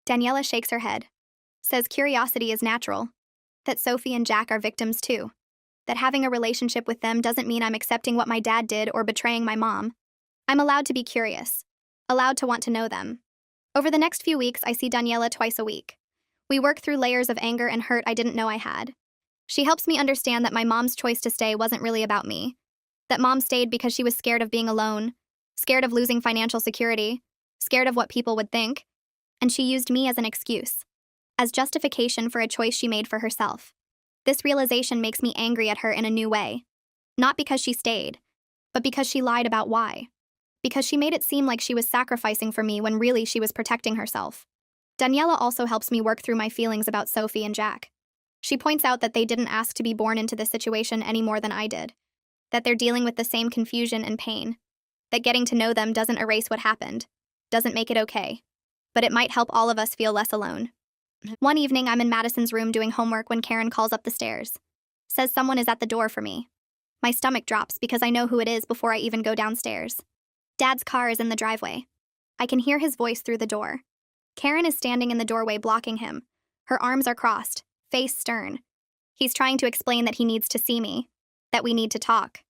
Daniela shakes her head. Says curiosity is natural. That Sophie and Jack are victims too. That having a relationship with them doesn't mean I'm accepting what my dad did or betraying my mom. I'm allowed to be curious. Allowed to want to know them. Over the next few weeks, I see Daniela twice a week. We work through layers of anger and hurt I didn't know I had. She helps me understand that my mom's choice to stay wasn't really about me. That mom stayed because she was scared of being alone, scared of losing financial security, scared of what people would think, and she used me as an excuse, as justification for a choice she made for herself. This realization makes me angry at her in a new way. Not because she stayed, but because she lied about why. Because she made it seem like she was sacrificing for me when really she was protecting herself. Daniela also helps me work through my feelings about Sophie and Jack. She points out that they didn't ask to be born into this situation any more than I did. That they're dealing with the same confusion and pain. That getting to know them doesn't erase what happened, doesn't make it okay. But it might help all of us feel less alone. One evening, I'm in Madison's room doing homework when Karen calls up the stairs. Says someone is at the door for me. My stomach drops because I know who it is before I even go downstairs. Dad's car is in the driveway. I can hear his voice through the door. Karen is standing in the doorway blocking him. Her arms are crossed, face stern. He's trying to explain that he needs to see me, that we need to talk.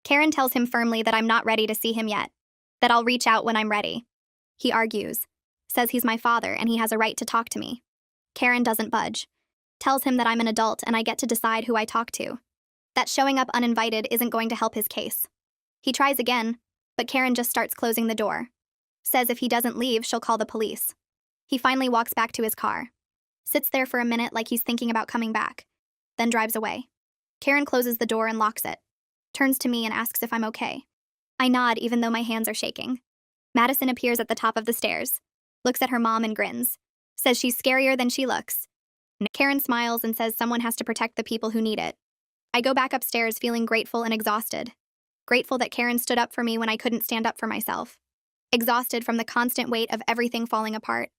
Karen tells him firmly that I'm not ready to see him yet, that I'll reach out when I'm ready. He argues, says he's my father and he has a right to talk to me. Karen doesn't budge, tells him that I'm an adult and I get to decide who I talk to. That showing up uninvited isn't going to help his case. He tries again, but Karen just starts closing the door. Says if he doesn't leave, she'll call the police. He finally walks back to his car. Sits there for a minute like he's thinking about coming back, then drives away. Karen closes the door and locks it. Turns to me and asks if I'm okay. I nod even though my hands are shaking. Madison appears at the top of the stairs, looks at her mom and grins. Says she's scarier than she looks. Karen smiles and says someone has to protect the people who need it. I go back upstairs feeling grateful and exhausted. Grateful that Karen stood up for me when I couldn't stand up for myself. Exhausted from the constant weight of everything falling apart.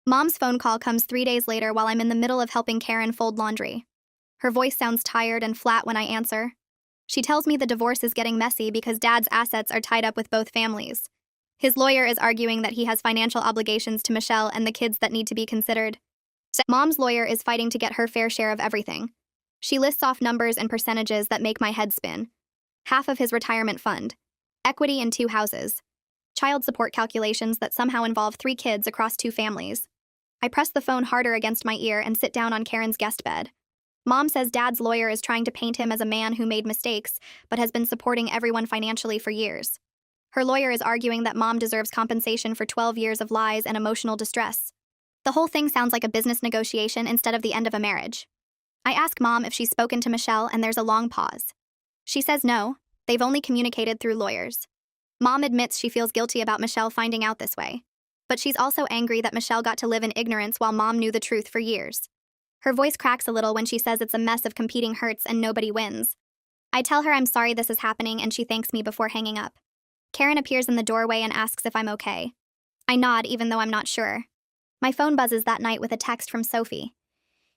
Mom's phone call comes 3 days later while I'm in the middle of helping Karen fold laundry. Her voice sounds tired and flat when I answer. She tells me the divorce is getting messy because Dad's assets are tied up with both families. His lawyer is arguing that he has financial obligations to Michelle and the kids that need to be considered. Mom's lawyer is fighting to get her fair share of everything. She lists off numbers and percentages that make my head spin. Half of his retirement fund, equity in 2 houses, child support calculations that somehow involve 3 kids across 2 families. I press the phone harder against my ear and sit down on Karen's guest bed. Mom says Dad's lawyer is trying to paint him as a man who made mistakes, but has been supporting everyone financially for years. Her lawyer is arguing that mom deserves compensation for 12 years of lies and emotional distress. The whole thing sounds like a business negotiation instead of the end of a marriage. I ask mom if she's spoken to Michelle, and there's a long pause. She says no, they've only communicated through lawyers. Mom admits she feels guilty about Michelle finding out this way. But she's also angry that Michelle got to live in ignorance while mom knew the truth for years. Her voice cracks a little when she says it's a mess of competing hurts and nobody wins. I tell her I'm sorry this is happening, and she thanks me before hanging up. Karen appears in the doorway and asks if I'm okay. I nod even though I'm not sure. My phone buzzes that night with a text from Sophie.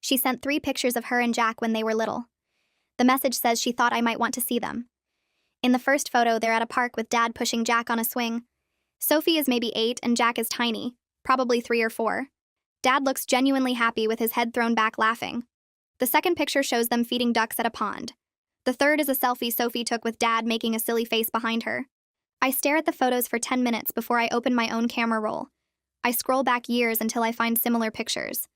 She sent 3 pictures of her and Jack when they were little. The message says she thought I might want to see them. In the first photo, they're at a park with Dad pushing Jack on a swing. Sophie is maybe 8 and Jack is tiny, probably 3 or 4. Dad looks genuinely happy with his head thrown back laughing. The second picture shows them feeding ducks at a pond. The third is a selfie Sophie took with Dad making a silly face behind her. I stare at the photos for 10 minutes before I open my own camera roll. I scroll back years until I find similar pictures.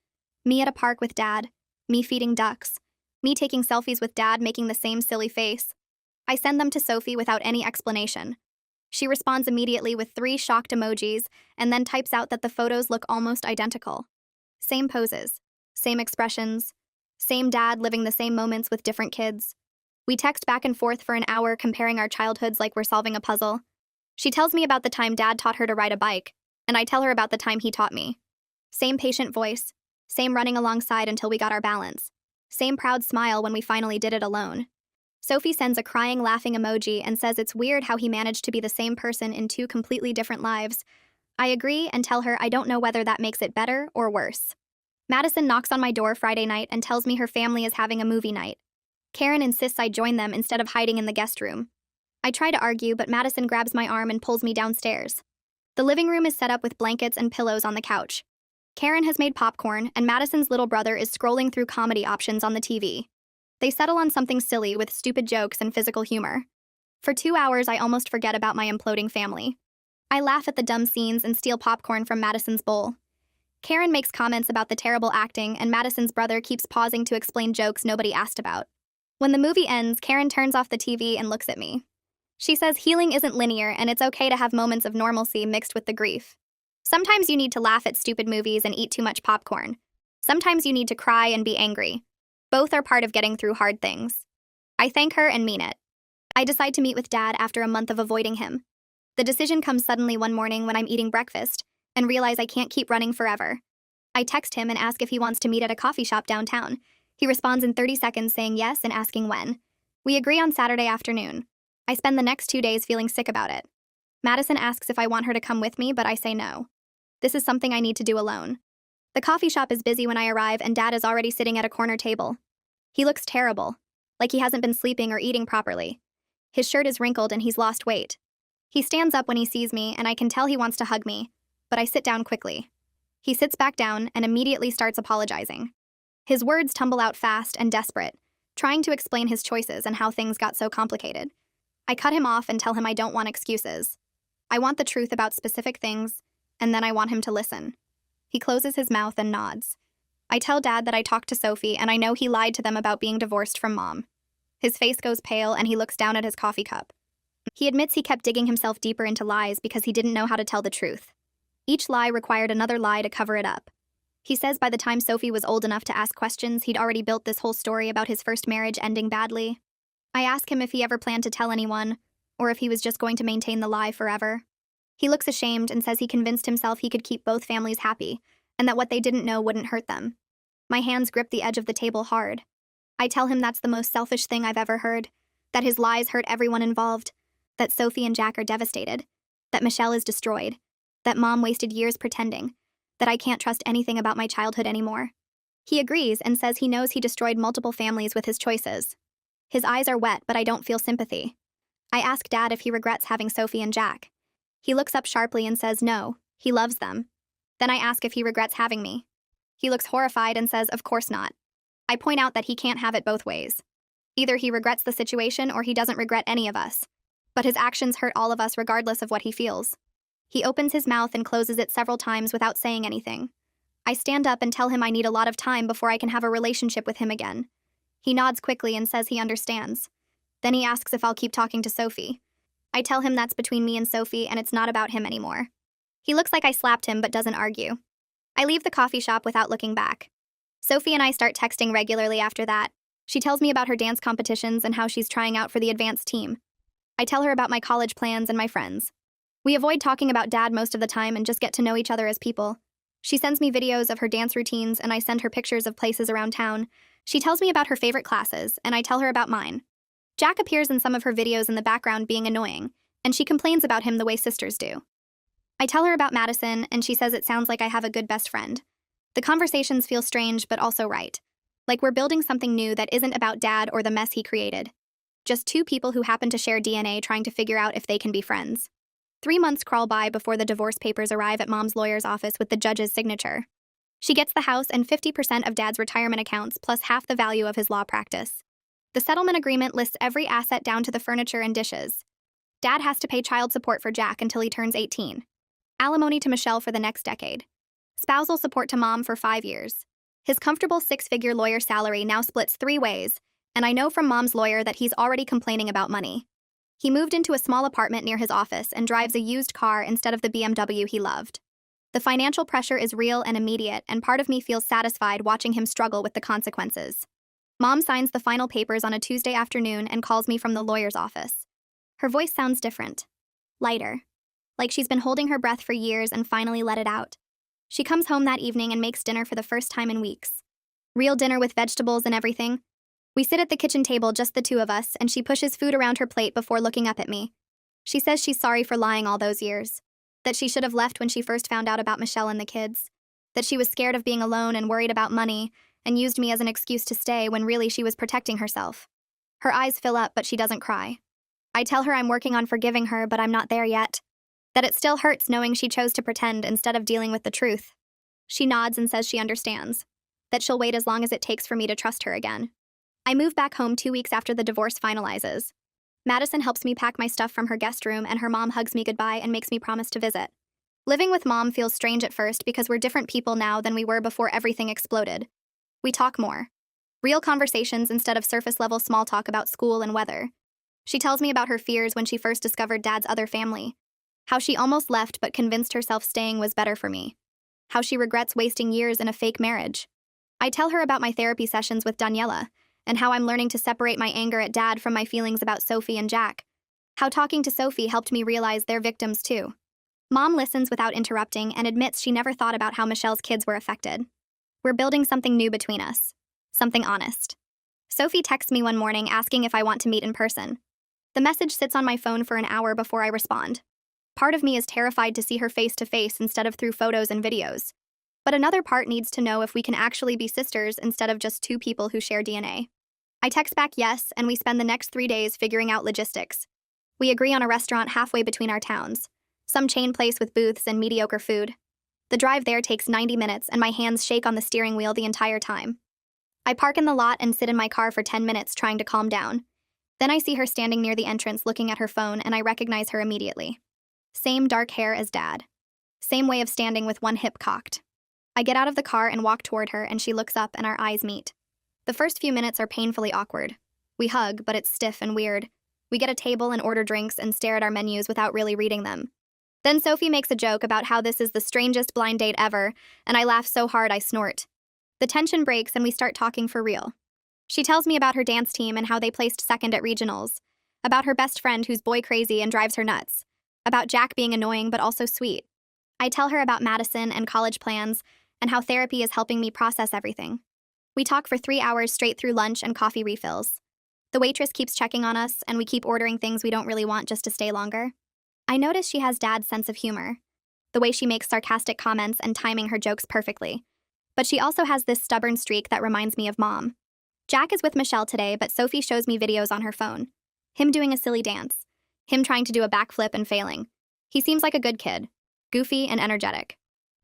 Me at a park with Dad, me feeding ducks, me taking selfies with Dad making the same silly face. I send them to Sophie without any explanation. She responds immediately with 3 shocked emojis and then types out that the photos look almost identical. Same poses, same expressions, same dad living the same moments with different kids. We text back and forth for an hour comparing our childhoods like we're solving a puzzle. She tells me about the time Dad taught her to ride a bike, and I tell her about the time he taught me. Same patient voice, same running alongside until we got our balance, same proud smile when we finally did it alone. Sophie sends a crying, laughing emoji and says it's weird how he managed to be the same person in 2 completely different lives. I agree and tell her I don't know whether that makes it better or worse. Madison knocks on my door Friday night and tells me her family is having a movie night. Karen insists I join them instead of hiding in the guest room. I try to argue, but Madison grabs my arm and pulls me downstairs. The living room is set up with blankets and pillows on the couch. Karen has made popcorn, and Madison's little brother is scrolling through comedy options on the TV. They settle on something silly with stupid jokes and physical humor. For 2 hours, I almost forget about my imploding family. I laugh at the dumb scenes and steal popcorn from Madison's bowl. Karen makes comments about the terrible acting, and Madison's brother keeps pausing to explain jokes nobody asked about. When the movie ends, Karen turns off the TV and looks at me. She says healing isn't linear, and it's okay to have moments of normalcy mixed with the grief. Sometimes you need to laugh at stupid movies and eat too much popcorn. Sometimes you need to cry and be angry. Both are part of getting through hard things. I thank her and mean it. I decide to meet with Dad after a month of avoiding him. The decision comes suddenly one morning when I'm eating breakfast and realize I can't keep running forever. I text him and ask if he wants to meet at a coffee shop downtown. He responds in 30 seconds saying yes and asking when. We agree on Saturday afternoon. I spend the next 2 days feeling sick about it. Madison asks if I want her to come with me, but I say no. This is something I need to do alone. The coffee shop is busy when I arrive, and Dad is already sitting at a corner table. He looks terrible, like he hasn't been sleeping or eating properly. His shirt is wrinkled and he's lost weight. He stands up when he sees me, and I can tell he wants to hug me, but I sit down quickly. He sits back down and immediately starts apologizing. His words tumble out fast and desperate, trying to explain his choices and how things got so complicated. I cut him off and tell him I don't want excuses. I want the truth about specific things, and then I want him to listen. He closes his mouth and nods. I tell Dad that I talked to Sophie, and I know he lied to them about being divorced from Mom. His face goes pale and he looks down at his coffee cup. He admits he kept digging himself deeper into lies because he didn't know how to tell the truth. Each lie required another lie to cover it up. He says by the time Sophie was old enough to ask questions, he'd already built this whole story about his first marriage ending badly. I ask him if he ever planned to tell anyone, or if he was just going to maintain the lie forever. He looks ashamed and says he convinced himself he could keep both families happy, and that what they didn't know wouldn't hurt them. My hands grip the edge of the table hard. I tell him that's the most selfish thing I've ever heard, that his lies hurt everyone involved, that Sophie and Jack are devastated, that Michelle is destroyed, that Mom wasted years pretending, that I can't trust anything about my childhood anymore. He agrees and says he knows he destroyed multiple families with his choices. His eyes are wet, but I don't feel sympathy. I ask Dad if he regrets having Sophie and Jack. He looks up sharply and says no, he loves them. Then I ask if he regrets having me. He looks horrified and says of course not. I point out that he can't have it both ways. Either he regrets the situation or he doesn't regret any of us. But his actions hurt all of us regardless of what he feels. He opens his mouth and closes it several times without saying anything. I stand up and tell him I need a lot of time before I can have a relationship with him again. He nods quickly and says he understands. Then he asks if I'll keep talking to Sophie. I tell him that's between me and Sophie and it's not about him anymore. He looks like I slapped him but doesn't argue. I leave the coffee shop without looking back. Sophie and I start texting regularly after that. She tells me about her dance competitions and how she's trying out for the advanced team. I tell her about my college plans and my friends. We avoid talking about Dad most of the time and just get to know each other as people. She sends me videos of her dance routines and I send her pictures of places around town. She tells me about her favorite classes and I tell her about mine. Jack appears in some of her videos in the background being annoying, and she complains about him the way sisters do. I tell her about Madison and she says it sounds like I have a good best friend. The conversations feel strange but also right. Like we're building something new that isn't about Dad or the mess he created. Just two people who happen to share DNA trying to figure out if they can be friends. 3 months crawl by before the divorce papers arrive at Mom's lawyer's office with the judge's signature. She gets the house and 50% of Dad's retirement accounts plus half the value of his law practice. The settlement agreement lists every asset down to the furniture and dishes. Dad has to pay child support for Jack until he turns 18. Alimony to Michelle for the next decade. Spousal support to Mom for 5 years. His comfortable 6-figure lawyer salary now splits 3 ways, and I know from Mom's lawyer that he's already complaining about money. He moved into a small apartment near his office and drives a used car instead of the BMW he loved. The financial pressure is real and immediate, and part of me feels satisfied watching him struggle with the consequences. Mom signs the final papers on a Tuesday afternoon and calls me from the lawyer's office. Her voice sounds different. Lighter. Like she's been holding her breath for years and finally let it out. She comes home that evening and makes dinner for the first time in weeks. Real dinner with vegetables and everything. We sit at the kitchen table, just the two of us, and she pushes food around her plate before looking up at me. She says she's sorry for lying all those years. That she should have left when she first found out about Michelle and the kids. That she was scared of being alone and worried about money, and used me as an excuse to stay when really she was protecting herself. Her eyes fill up, but she doesn't cry. I tell her I'm working on forgiving her, but I'm not there yet. That it still hurts knowing she chose to pretend instead of dealing with the truth. She nods and says she understands. That she'll wait as long as it takes for me to trust her again. I move back home 2 weeks after the divorce finalizes. Madison helps me pack my stuff from her guest room and her mom hugs me goodbye and makes me promise to visit. Living with Mom feels strange at first because we're different people now than we were before everything exploded. We talk more. Real conversations instead of surface-level small talk about school and weather. She tells me about her fears when she first discovered Dad's other family. How she almost left but convinced herself staying was better for me. How she regrets wasting years in a fake marriage. I tell her about my therapy sessions with Daniela, and how I'm learning to separate my anger at Dad from my feelings about Sophie and Jack. How talking to Sophie helped me realize they're victims too. Mom listens without interrupting and admits she never thought about how Michelle's kids were affected. We're building something new between us. Something honest. Sophie texts me one morning asking if I want to meet in person. The message sits on my phone for an hour before I respond. Part of me is terrified to see her face to face instead of through photos and videos. But another part needs to know if we can actually be sisters instead of just two people who share DNA. I text back yes, and we spend the next 3 days figuring out logistics. We agree on a restaurant halfway between our towns. Some chain place with booths and mediocre food. The drive there takes 90 minutes, and my hands shake on the steering wheel the entire time. I park in the lot and sit in my car for 10 minutes trying to calm down. Then I see her standing near the entrance looking at her phone, and I recognize her immediately. Same dark hair as Dad. Same way of standing with one hip cocked. I get out of the car and walk toward her, and she looks up and our eyes meet. The first few minutes are painfully awkward. We hug, but it's stiff and weird. We get a table and order drinks and stare at our menus without really reading them. Then Sophie makes a joke about how this is the strangest blind date ever, and I laugh so hard I snort. The tension breaks and we start talking for real. She tells me about her dance team and how they placed second at regionals. About her best friend who's boy crazy and drives her nuts. About Jack being annoying but also sweet. I tell her about Madison and college plans, and how therapy is helping me process everything. We talk for 3 hours straight through lunch and coffee refills. The waitress keeps checking on us, and we keep ordering things we don't really want just to stay longer. I notice she has Dad's sense of humor. The way she makes sarcastic comments and timing her jokes perfectly. But she also has this stubborn streak that reminds me of Mom. Jack is with Michelle today, but Sophie shows me videos on her phone. Him doing a silly dance. Him trying to do a backflip and failing. He seems like a good kid. Goofy and energetic.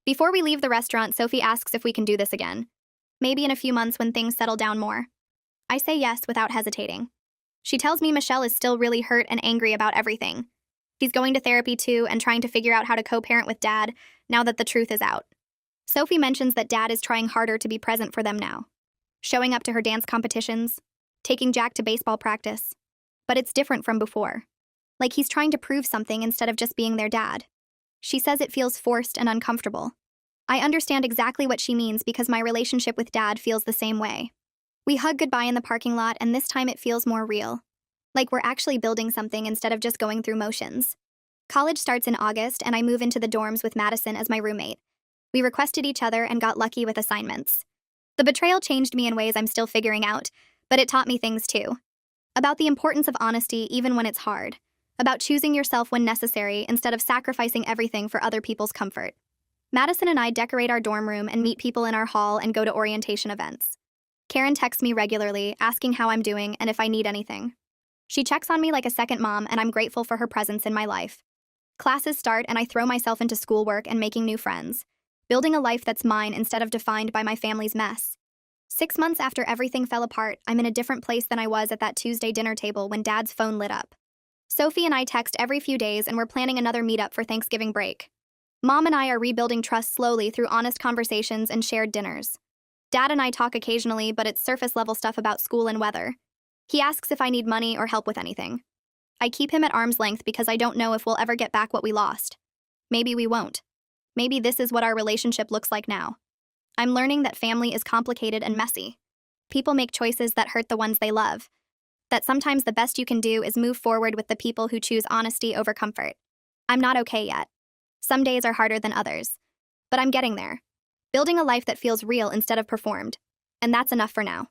Before we leave the restaurant, Sophie asks if we can do this again. Maybe in a few months when things settle down more. I say yes without hesitating. She tells me Michelle is still really hurt and angry about everything. She's going to therapy too and trying to figure out how to co-parent with Dad now that the truth is out. Sophie mentions that Dad is trying harder to be present for them now. Showing up to her dance competitions. Taking Jack to baseball practice. But it's different from before. Like he's trying to prove something instead of just being their dad. She says it feels forced and uncomfortable. I understand exactly what she means because my relationship with Dad feels the same way. We hug goodbye in the parking lot, and this time it feels more real. Like we're actually building something instead of just going through motions. College starts in August, and I move into the dorms with Madison as my roommate. We requested each other and got lucky with assignments. The betrayal changed me in ways I'm still figuring out, but it taught me things too. About the importance of honesty even when it's hard. About choosing yourself when necessary instead of sacrificing everything for other people's comfort. Madison and I decorate our dorm room and meet people in our hall and go to orientation events. Karen texts me regularly, asking how I'm doing and if I need anything. She checks on me like a second mom, and I'm grateful for her presence in my life. Classes start, and I throw myself into schoolwork and making new friends, building a life that's mine instead of defined by my family's mess. 6 months after everything fell apart, I'm in a different place than I was at that Tuesday dinner table when Dad's phone lit up. Sophie and I text every few days, and we're planning another meetup for Thanksgiving break. Mom and I are rebuilding trust slowly through honest conversations and shared dinners. Dad and I talk occasionally, but it's surface-level stuff about school and weather. He asks if I need money or help with anything. I keep him at arm's length because I don't know if we'll ever get back what we lost. Maybe we won't. Maybe this is what our relationship looks like now. I'm learning that family is complicated and messy. People make choices that hurt the ones they love. That sometimes the best you can do is move forward with the people who choose honesty over comfort. I'm not okay yet. Some days are harder than others. But I'm getting there. Building a life that feels real instead of performed. And that's enough for now.